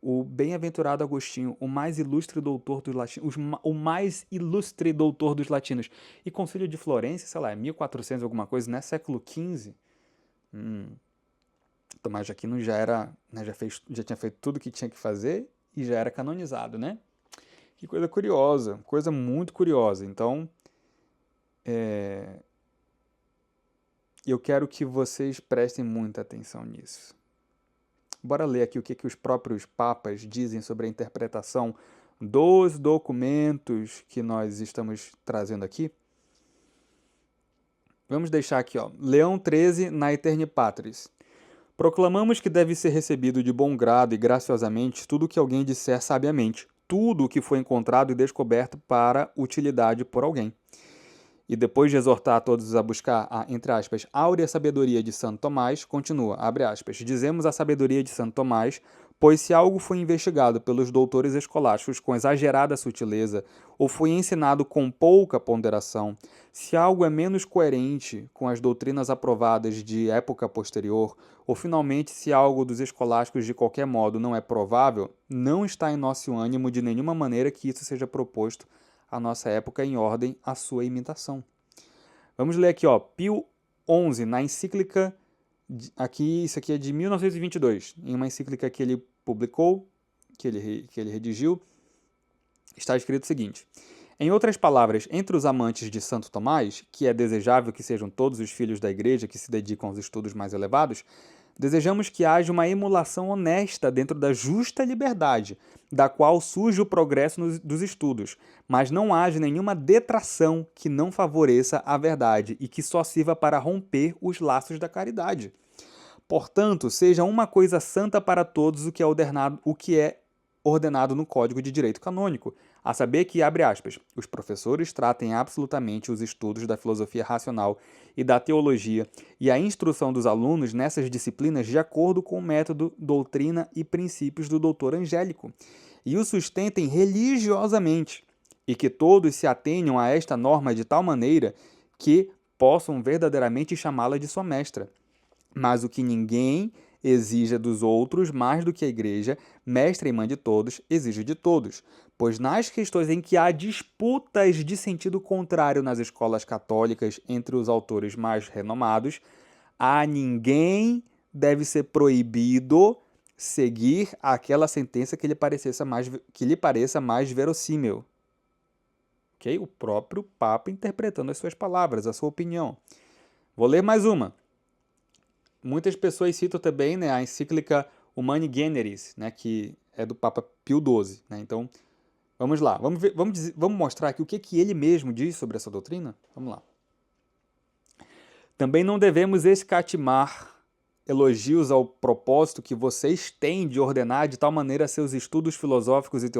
O bem-aventurado Agostinho, o mais ilustre doutor dos latinos, o mais ilustre doutor dos latinos. E Concílio de Florença, sei lá, é 1400 alguma coisa, né? Século XV. Tomás de Aquino já era, né, já tinha feito tudo o que tinha que fazer e já era canonizado, né? Que coisa curiosa, coisa muito curiosa. Então, eu quero que vocês prestem muita atenção nisso. Bora ler aqui o que os próprios papas dizem sobre a interpretação dos documentos que nós estamos trazendo aqui. Vamos deixar aqui, ó, Leão XIII na Aeterni Patris. Proclamamos que deve ser recebido de bom grado e graciosamente tudo o que alguém disser sabiamente, tudo o que foi encontrado e descoberto para utilidade por alguém. E depois de exortar todos a buscar a, entre aspas, áurea sabedoria de Santo Tomás, continua, abre aspas, dizemos a sabedoria de Santo Tomás, pois se algo foi investigado pelos doutores escolásticos com exagerada sutileza, ou foi ensinado com pouca ponderação, se algo é menos coerente com as doutrinas aprovadas de época posterior, ou finalmente se algo dos escolásticos de qualquer modo não é provável, não está em nosso ânimo de nenhuma maneira que isso seja proposto à nossa época em ordem à sua imitação. Vamos ler aqui, ó, Pio XI, na encíclica, isso aqui é de 1922, em uma encíclica que ele publicou, que ele redigiu, está escrito o seguinte: em outras palavras, entre os amantes de Santo Tomás, que é desejável que sejam todos os filhos da Igreja que se dedicam aos estudos mais elevados, desejamos que haja uma emulação honesta dentro da justa liberdade, da qual surge o progresso dos estudos, mas não haja nenhuma detração que não favoreça a verdade e que só sirva para romper os laços da caridade. Portanto, seja uma coisa santa para todos o que é ordenado no Código de Direito Canônico, a saber que, abre aspas, os professores tratem absolutamente os estudos da filosofia racional e da teologia e a instrução dos alunos nessas disciplinas de acordo com o método, doutrina e princípios do doutor Angélico, e o sustentem religiosamente, e que todos se atenham a esta norma de tal maneira que possam verdadeiramente chamá-la de sua mestra. Mas o que ninguém exija dos outros mais do que a Igreja, mestra e mãe de todos, exige de todos. Pois nas questões em que há disputas de sentido contrário nas escolas católicas entre os autores mais renomados, a ninguém deve ser proibido seguir aquela sentença que lhe pareça mais verossímil. Okay? O próprio Papa interpretando as suas palavras, a sua opinião. Vou ler mais uma. Muitas pessoas citam também, né, a encíclica Humani Generis, né, que é do Papa Pio XII. Né? Então, vamos lá. Vamos mostrar aqui o que ele mesmo diz sobre essa doutrina? Vamos lá. Também não devemos escatimar elogios ao propósito que vocês têm de ordenar de tal maneira seus estudos filosóficos e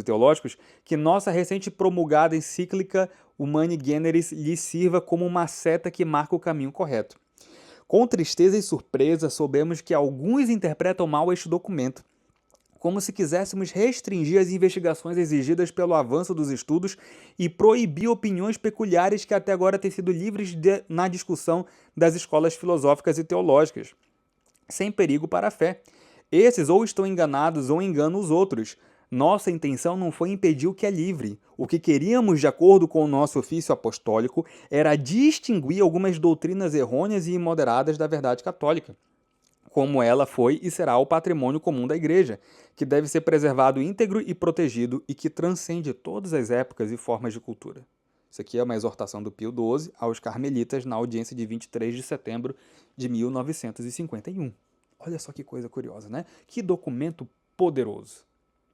teológicos, que nossa recente promulgada encíclica Humani Generis lhe sirva como uma seta que marca o caminho correto. Com tristeza e surpresa, soubemos que alguns interpretam mal este documento, como se quiséssemos restringir as investigações exigidas pelo avanço dos estudos e proibir opiniões peculiares que até agora têm sido livres na discussão das escolas filosóficas e teológicas, sem perigo para a fé. Esses ou estão enganados ou enganam os outros. Nossa intenção não foi impedir o que é livre. O que queríamos, de acordo com o nosso ofício apostólico, era distinguir algumas doutrinas errôneas e imoderadas da verdade católica, como ela foi e será o patrimônio comum da Igreja, que deve ser preservado íntegro e protegido e que transcende todas as épocas e formas de cultura. Isso aqui é uma exortação do Pio XII aos carmelitas na audiência de 23 de setembro de 1951. Olha só que coisa curiosa, né? Que documento poderoso.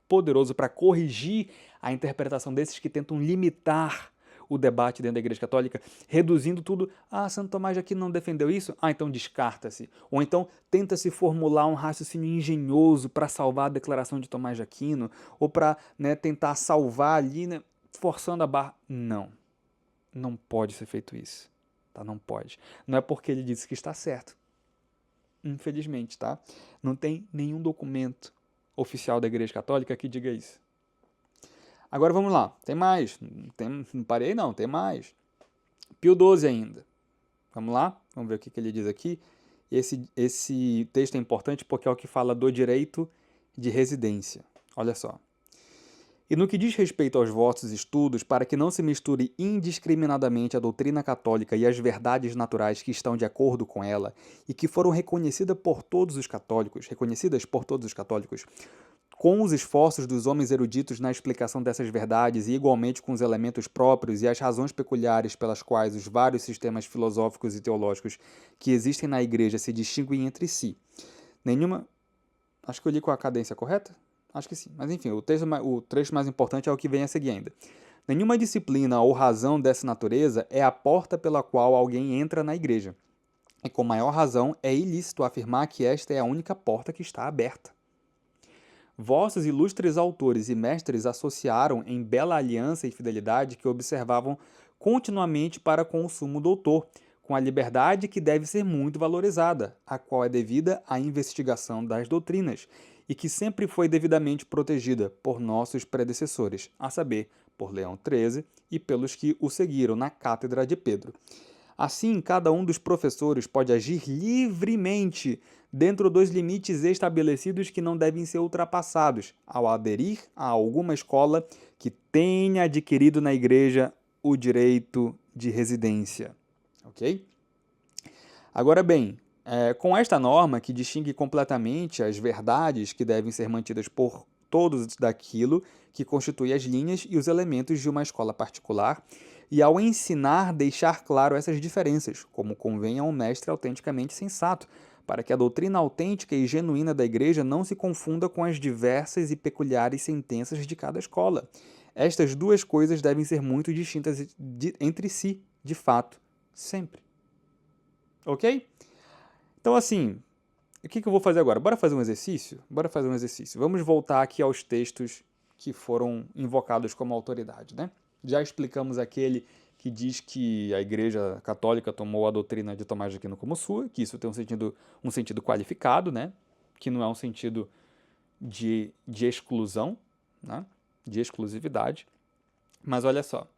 Poderoso para corrigir a interpretação desses que tentam limitar o debate dentro da Igreja Católica, reduzindo tudo. Ah, Santo Tomás aqui não defendeu isso? Ah, então descarta-se. Ou então tenta-se formular um raciocínio engenhoso para salvar a declaração de Tomás de Aquino, ou para, né, tentar salvar ali, né, forçando a barra. Não. Não pode ser feito isso. Tá? Não pode. Não é porque ele disse que está certo. Infelizmente, tá? Não tem nenhum documento oficial da Igreja Católica que diga isso. Agora vamos lá, tem mais, não parei não, tem mais. Pio XII ainda. Vamos lá, vamos ver o que ele diz aqui. Esse texto é importante porque é o que fala do direito de residência. Olha só. E no que diz respeito aos vossos estudos, para que não se misture indiscriminadamente a doutrina católica e as verdades naturais que estão de acordo com ela e que foram reconhecidas por todos os católicos, com os esforços dos homens eruditos na explicação dessas verdades e igualmente com os elementos próprios e as razões peculiares pelas quais os vários sistemas filosóficos e teológicos que existem na Igreja se distinguem entre si. Acho que eu li com a cadência correta? Acho que sim, mas enfim, o trecho mais importante é o que vem a seguir ainda. Nenhuma disciplina ou razão dessa natureza é a porta pela qual alguém entra na Igreja. E com maior razão é ilícito afirmar que esta é a única porta que está aberta. Vossos ilustres autores e mestres associaram em bela aliança e fidelidade que observavam continuamente para com o sumo doutor, com a liberdade que deve ser muito valorizada, a qual é devida à investigação das doutrinas, e que sempre foi devidamente protegida por nossos predecessores, a saber, por Leão XIII e pelos que o seguiram na Cátedra de Pedro. Assim, cada um dos professores pode agir livremente dentro dos limites estabelecidos que não devem ser ultrapassados, ao aderir a alguma escola que tenha adquirido na igreja o direito de residência. Ok? Agora bem, com esta norma que distingue completamente as verdades que devem ser mantidas por todos daquilo que constitui as linhas e os elementos de uma escola particular, e ao ensinar deixar claro essas diferenças, como convém a um mestre autenticamente sensato, para que a doutrina autêntica e genuína da Igreja não se confunda com as diversas e peculiares sentenças de cada escola. Estas duas coisas devem ser muito distintas entre si, de fato, sempre. Ok? Então, assim, o que eu vou fazer agora? Bora fazer um exercício? Bora fazer um exercício. Vamos voltar aqui aos textos que foram invocados como autoridade, né? Já explicamos aquele que diz que a Igreja Católica tomou a doutrina de Tomás de Aquino como sua, que isso tem um sentido qualificado, né? Que não é um sentido de exclusão, né? De exclusividade. Mas olha só.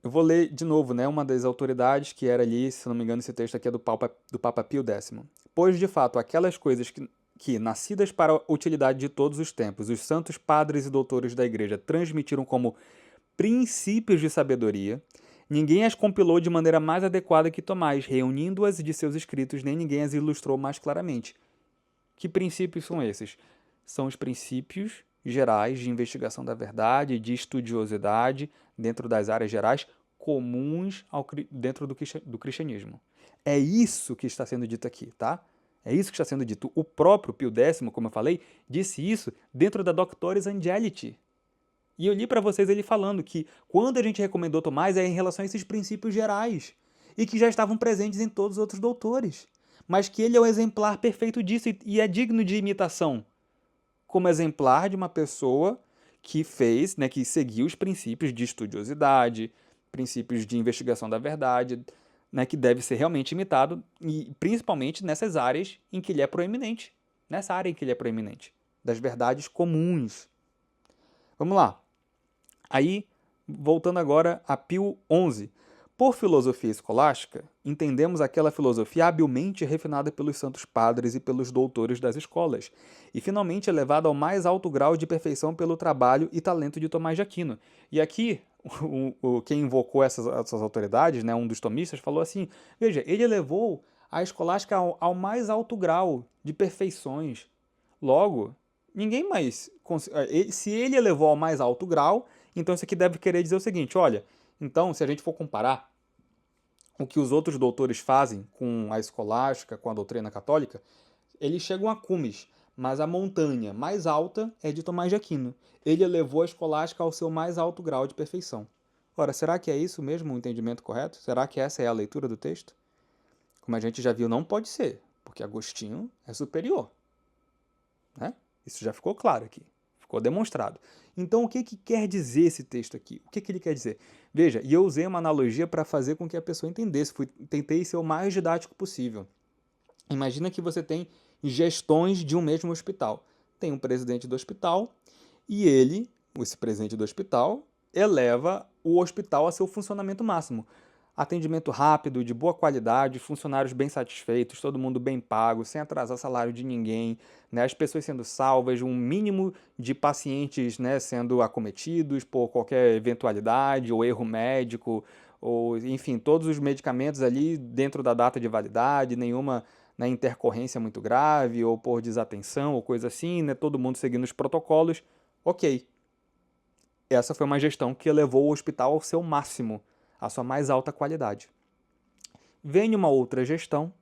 Eu vou ler de novo, né, uma das autoridades que era ali, se não me engano, esse texto aqui é do Papa Pio X. Pois, de fato, aquelas coisas que, nascidas para a utilidade de todos os tempos, os santos padres e doutores da Igreja transmitiram como princípios de sabedoria, ninguém as compilou de maneira mais adequada que Tomás, reunindo-as de seus escritos, nem ninguém as ilustrou mais claramente. Que princípios são esses? São os princípios gerais de investigação da verdade, de estudiosidade dentro das áreas gerais comuns dentro do cristianismo. É isso que está sendo dito aqui, tá? É isso que está sendo dito. O próprio Pio X, como eu falei, disse isso dentro da Doctoris Angeliti. E eu li para vocês ele falando que quando a gente recomendou Tomás é em relação a esses princípios gerais e que já estavam presentes em todos os outros doutores, mas que ele é o exemplar perfeito disso e é digno de imitação, como exemplar de uma pessoa que fez, né, que seguiu os princípios de estudiosidade, princípios de investigação da verdade, né, que deve ser realmente imitado, e principalmente nessas áreas em que ele é proeminente, nessa área em que ele é proeminente, das verdades comuns. Vamos lá. Aí, voltando agora a Pio XI. Por filosofia escolástica, entendemos aquela filosofia habilmente refinada pelos santos padres e pelos doutores das escolas, e finalmente elevada ao mais alto grau de perfeição pelo trabalho e talento de Tomás de Aquino. E aqui, quem invocou essas autoridades, né, um dos tomistas, falou assim, veja, ele elevou a escolástica ao mais alto grau de perfeições. Logo, ninguém mais... Se ele elevou ao mais alto grau, então isso aqui deve querer dizer o seguinte, olha, então, se a gente for comparar o que os outros doutores fazem com a escolástica, com a doutrina católica, eles chegam a cumes, mas a montanha mais alta é de Tomás de Aquino. Ele elevou a escolástica ao seu mais alto grau de perfeição. Ora, será que é isso mesmo o entendimento correto? Será que essa é a leitura do texto? Como a gente já viu, não pode ser, porque Agostinho é superior. Né? Isso já ficou claro aqui. Ficou demonstrado. Então, o que quer dizer esse texto aqui? O que ele quer dizer? Veja, e eu usei uma analogia para fazer com que a pessoa entendesse. Tentei ser o mais didático possível. Imagina que você tem gestões de um mesmo hospital. Tem um presidente do hospital e ele, esse presidente do hospital, eleva o hospital a seu funcionamento máximo. Atendimento rápido, de boa qualidade, funcionários bem satisfeitos, todo mundo bem pago, sem atrasar salário de ninguém, né? As pessoas sendo salvas, um mínimo de pacientes, né, sendo acometidos por qualquer eventualidade ou erro médico, ou enfim, todos os medicamentos ali dentro da data de validade, nenhuma, né, intercorrência muito grave ou por desatenção ou coisa assim, né, todo mundo seguindo os protocolos. Ok. Essa foi uma gestão que elevou o hospital ao seu máximo, a sua mais alta qualidade. Vem uma outra gestão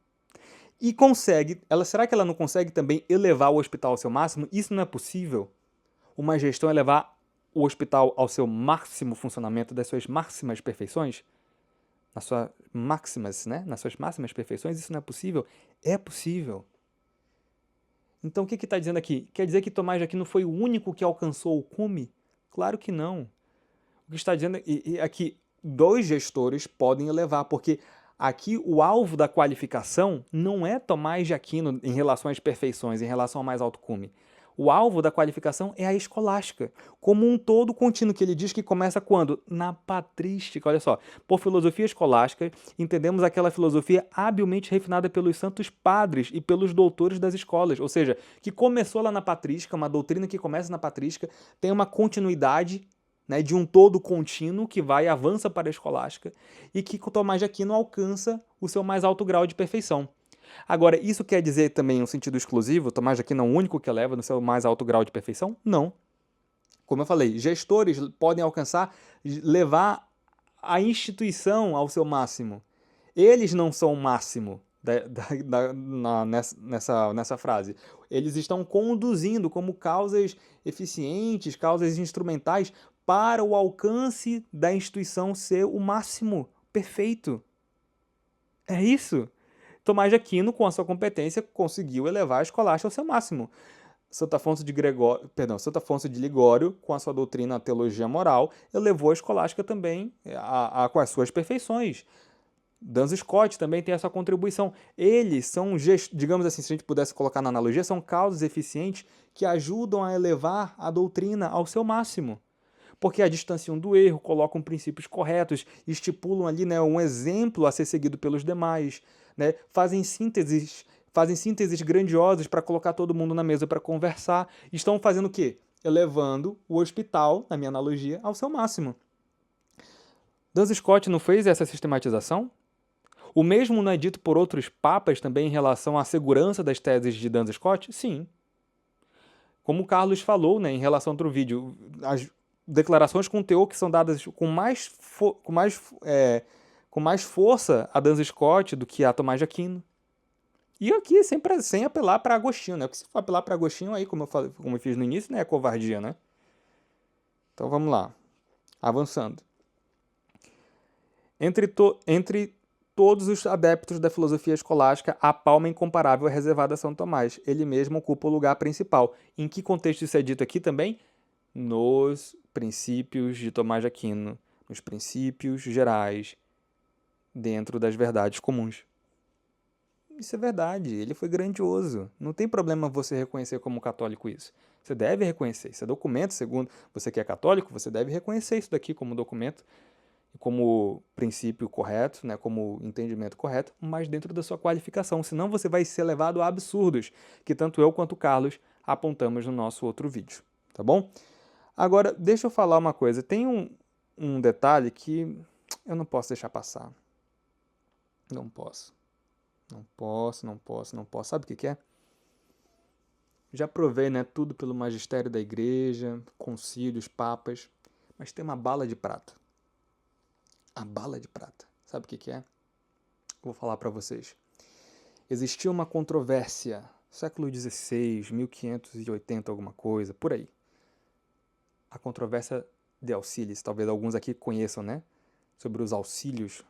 e consegue... será que ela não consegue também elevar o hospital ao seu máximo? Isso não é possível? Uma gestão elevar o hospital ao seu máximo funcionamento, das suas máximas perfeições? Nas suas máximas, né? Nas suas máximas perfeições, isso não é possível? É possível. Então, o que está dizendo aqui? Quer dizer que Tomás de Aquino foi o único que alcançou o cume? Claro que não. O que está dizendo aqui, dois gestores podem elevar, porque aqui o alvo da qualificação não é Tomás de Aquino em relação às perfeições, em relação ao mais alto cume. O alvo da qualificação é a escolástica, como um todo contínuo, que ele diz que começa quando? Na patrística. Olha só, por filosofia escolástica, entendemos aquela filosofia habilmente refinada pelos santos padres e pelos doutores das escolas, ou seja, que começou lá na patrística, uma doutrina que começa na patrística, tem uma continuidade, né, de um todo contínuo que vai e avança para a escolástica e que Tomás de Aquino alcança o seu mais alto grau de perfeição. Agora, isso quer dizer também um sentido exclusivo? Tomás de Aquino é o único que eleva no seu mais alto grau de perfeição? Não. Como eu falei, gestores podem alcançar, levar a instituição ao seu máximo. Eles não são o máximo nessa frase. Eles estão conduzindo como causas eficientes, causas instrumentais para o alcance da instituição ser o máximo perfeito. É isso. Tomás de Aquino, com a sua competência, conseguiu elevar a escolástica ao seu máximo. Santo Afonso de Ligório, com a sua doutrina a teologia moral, elevou a escolástica também com as suas perfeições. Duns Scott também tem essa contribuição. Eles são, digamos assim, se a gente pudesse colocar na analogia, são causas eficientes que ajudam a elevar a doutrina ao seu máximo. Porque a distanciam do erro, colocam princípios corretos, estipulam ali, né, um exemplo a ser seguido pelos demais, né, fazem sínteses grandiosas para colocar todo mundo na mesa para conversar. Estão fazendo o quê? Elevando o hospital, na minha analogia, ao seu máximo. Duns Scott não fez essa sistematização? O mesmo não é dito por outros papas também em relação à segurança das teses de Duns Scott? Sim. Como o Carlos falou, né, em relação ao outro vídeo, as declarações com teor que são dadas com mais força a Duns Scott do que a Tomás de Aquino. E aqui sempre sem apelar para Agostinho, né? Porque se for apelar para Agostinho, aí, como eu fiz no início, né, é covardia, né? Então vamos lá. Avançando. Entre todos os adeptos da filosofia escolástica, a palma incomparável é reservada a São Tomás. Ele mesmo ocupa o lugar principal. Em que contexto isso é dito aqui também? Nos princípios de Tomás de Aquino, nos princípios gerais, dentro das verdades comuns. Isso é verdade, ele foi grandioso. Não tem problema você reconhecer como católico isso. Você deve reconhecer. Isso é documento, segundo você que é católico, você deve reconhecer isso daqui como documento, como princípio correto, né, como entendimento correto, mas dentro da sua qualificação. Senão você vai ser levado a absurdos, que tanto eu quanto o Carlos apontamos no nosso outro vídeo. Tá bom? Agora, deixa eu falar uma coisa. Tem um detalhe que eu não posso deixar passar. Não posso. Não posso. Sabe o que é? Já provei, né, tudo pelo magistério da igreja, concílios, papas, mas tem uma bala de prata. A bala de prata. Sabe o que é? Vou falar para vocês. Existia uma controvérsia, século XVI, 1580, alguma coisa, por aí. A controvérsia de auxílios, talvez alguns aqui conheçam, né? Sobre os auxílios.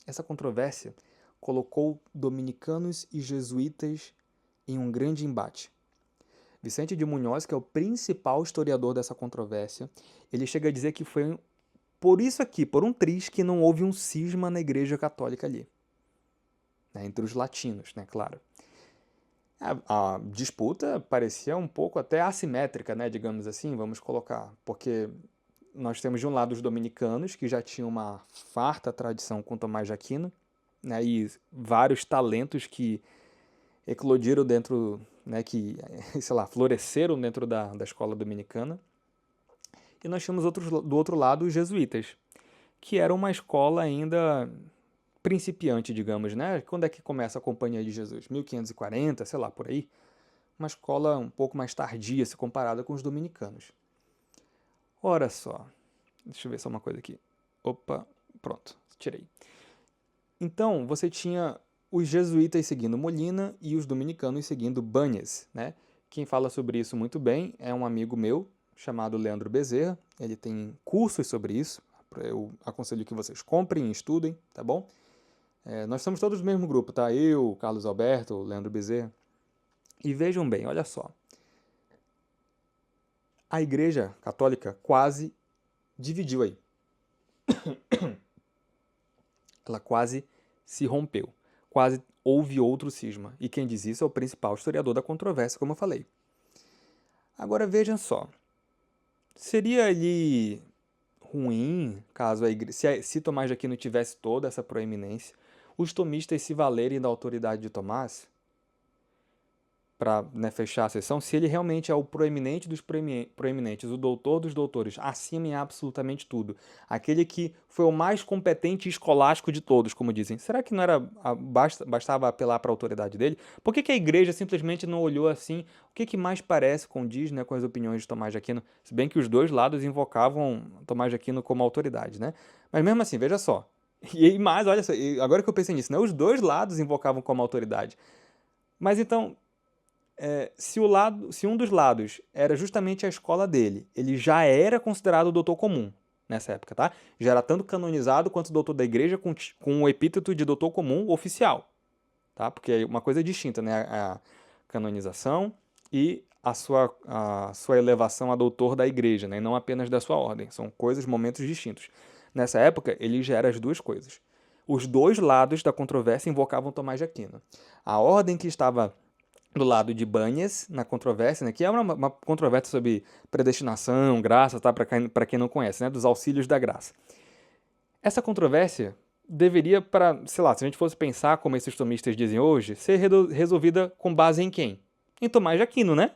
Essa controvérsia colocou dominicanos e jesuítas em um grande embate. Vicente de Munhoz, que é o principal historiador dessa controvérsia, ele chega a dizer que foi por isso aqui, por um triz, que não houve um cisma na Igreja Católica ali. Né, entre os latinos, né, claro. A disputa parecia um pouco até assimétrica, né, digamos assim, vamos colocar, porque nós temos de um lado os dominicanos, que já tinham uma farta tradição com Tomás de Aquino, né, e vários talentos que eclodiram dentro, né, que, sei lá, floresceram dentro da escola dominicana. E nós tínhamos do outro lado os jesuítas, que eram uma escola ainda principiante, digamos, né? Quando é que começa a Companhia de Jesus? 1540, sei lá, por aí. Uma escola um pouco mais tardia se comparada com os dominicanos. Ora só, deixa eu ver só uma coisa aqui. Opa, pronto, tirei. Então, você tinha os jesuítas seguindo Molina e os dominicanos seguindo Banhas, né? Quem fala sobre isso muito bem é um amigo meu, chamado Leandro Bezerra. Ele tem cursos sobre isso. Eu aconselho que vocês comprem e estudem, tá bom? Nós somos todos do mesmo grupo, tá? Eu, Carlos Alberto, Leandro Bezerra. E vejam bem, olha só. A Igreja Católica quase dividiu aí. Ela quase se rompeu. Quase houve outro cisma. E quem diz isso é o principal historiador da controvérsia, como eu falei. Agora vejam só. Seria ali ruim caso a igreja, se Tomás de Aquino tivesse toda essa proeminência, os tomistas se valerem da autoridade de Tomás para, né, fechar a sessão, se ele realmente é o proeminente dos proeminentes, o doutor dos doutores, acima em absolutamente tudo, aquele que foi o mais competente e escolástico de todos, como dizem, será que não era bastava apelar para a autoridade dele? Por que a igreja simplesmente não olhou assim? O que mais parece, condiz, né, com as opiniões de Tomás de Aquino? Se bem que os dois lados invocavam Tomás de Aquino como autoridade, né? Mas mesmo assim, veja só. E mais, olha só, agora que eu pensei nisso, né, os dois lados invocavam como autoridade. Mas então, se um dos lados era justamente a escola dele, ele já era considerado doutor comum nessa época, tá? Já era tanto canonizado quanto doutor da igreja com o epíteto de doutor comum oficial, tá? Porque é uma coisa distinta, né? A canonização e a sua elevação a doutor da igreja, né? E não apenas da sua ordem. São coisas, momentos distintos. Nessa época, ele já era as duas coisas. Os dois lados da controvérsia invocavam Tomás de Aquino. A ordem que estava do lado de Banhas, na controvérsia, né, que é uma controvérsia sobre predestinação, graça, tá, para quem não conhece, né, dos auxílios da graça. Essa controvérsia deveria, sei lá, se a gente fosse pensar como esses tomistas dizem hoje, ser resolvida com base em quem? Em Tomás de Aquino, né?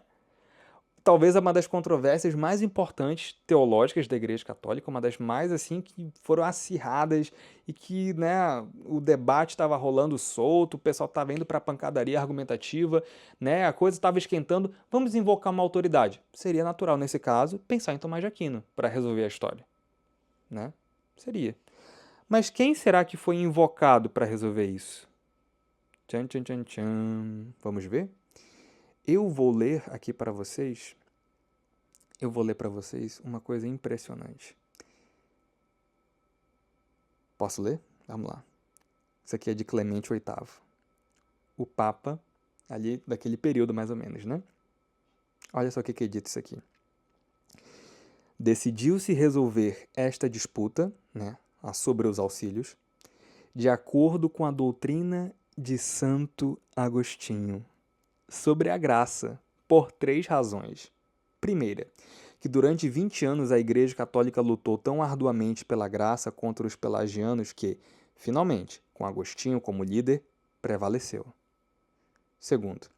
Talvez uma das controvérsias mais importantes teológicas da Igreja Católica, uma das mais assim que foram acirradas e que, né, o debate estava rolando solto, o pessoal estava indo para a pancadaria argumentativa, né, a coisa estava esquentando. Vamos invocar uma autoridade. Seria natural nesse caso pensar em Tomás de Aquino para resolver a história, né? Seria. Mas quem será que foi invocado para resolver isso? Tchan, tchan, tchan, tchan. Vamos ver? Eu vou ler aqui para vocês. Eu vou ler para vocês uma coisa impressionante. Posso ler? Vamos lá. Isso aqui é de Clemente VIII. O Papa, ali daquele período mais ou menos, né? Olha só o que é dito isso aqui. Decidiu-se resolver esta disputa, né, sobre os auxílios, de acordo com a doutrina de Santo Agostinho, sobre a graça, por 3 razões. Primeira, que durante 20 anos a Igreja Católica lutou tão arduamente pela graça contra os pelagianos que, finalmente, com Agostinho como líder, prevaleceu. Segundo,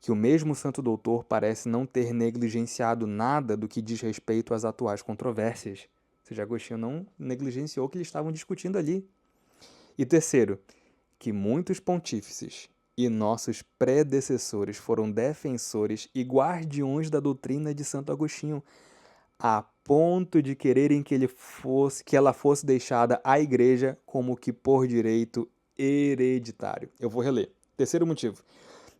que o mesmo Santo Doutor parece não ter negligenciado nada do que diz respeito às atuais controvérsias. Ou seja, Agostinho não negligenciou o que eles estavam discutindo ali. E terceiro, que muitos pontífices e nossos predecessores foram defensores e guardiões da doutrina de Santo Agostinho, a ponto de quererem que ela fosse deixada à igreja como que por direito hereditário. Eu vou reler. Terceiro motivo,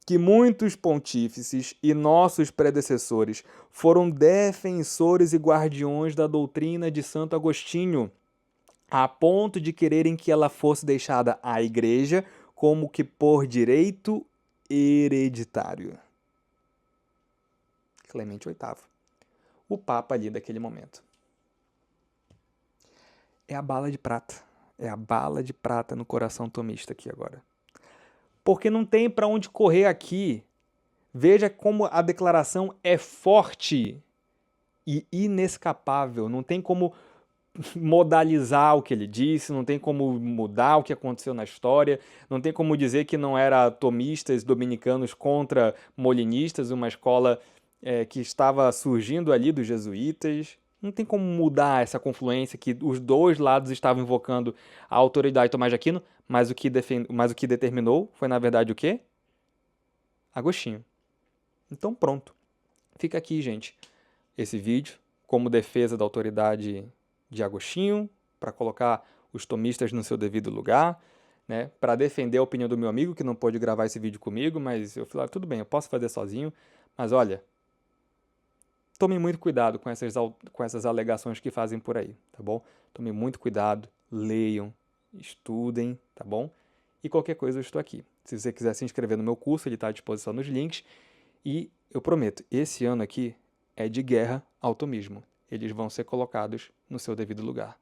que muitos pontífices e nossos predecessores foram defensores e guardiões da doutrina de Santo Agostinho, a ponto de quererem que ela fosse deixada à igreja como que por direito hereditário. Clemente VIII, o Papa ali daquele momento. É a bala de prata. É a bala de prata no coração tomista aqui agora. Porque não tem para onde correr aqui. Veja como a declaração é forte e inescapável. Não tem como modalizar o que ele disse, não tem como mudar o que aconteceu na história, não tem como dizer que não era tomistas dominicanos contra molinistas, uma escola que estava surgindo ali dos jesuítas. Não tem como mudar essa confluência que os dois lados estavam invocando a autoridade de Tomás de Aquino, mas o que determinou foi, na verdade, o quê? Agostinho. Então pronto. Fica aqui, gente, esse vídeo como defesa da autoridade de Agostinho, para colocar os tomistas no seu devido lugar, né, para defender a opinião do meu amigo que não pôde gravar esse vídeo comigo, mas eu falei, tudo bem, eu posso fazer sozinho, mas olha, tomem muito cuidado com essas alegações que fazem por aí, tá bom? Tomem muito cuidado, leiam, estudem, tá bom? E qualquer coisa eu estou aqui. Se você quiser se inscrever no meu curso, ele está à disposição nos links. E eu prometo, esse ano aqui é de guerra ao tomismo. Eles vão ser colocados no seu devido lugar.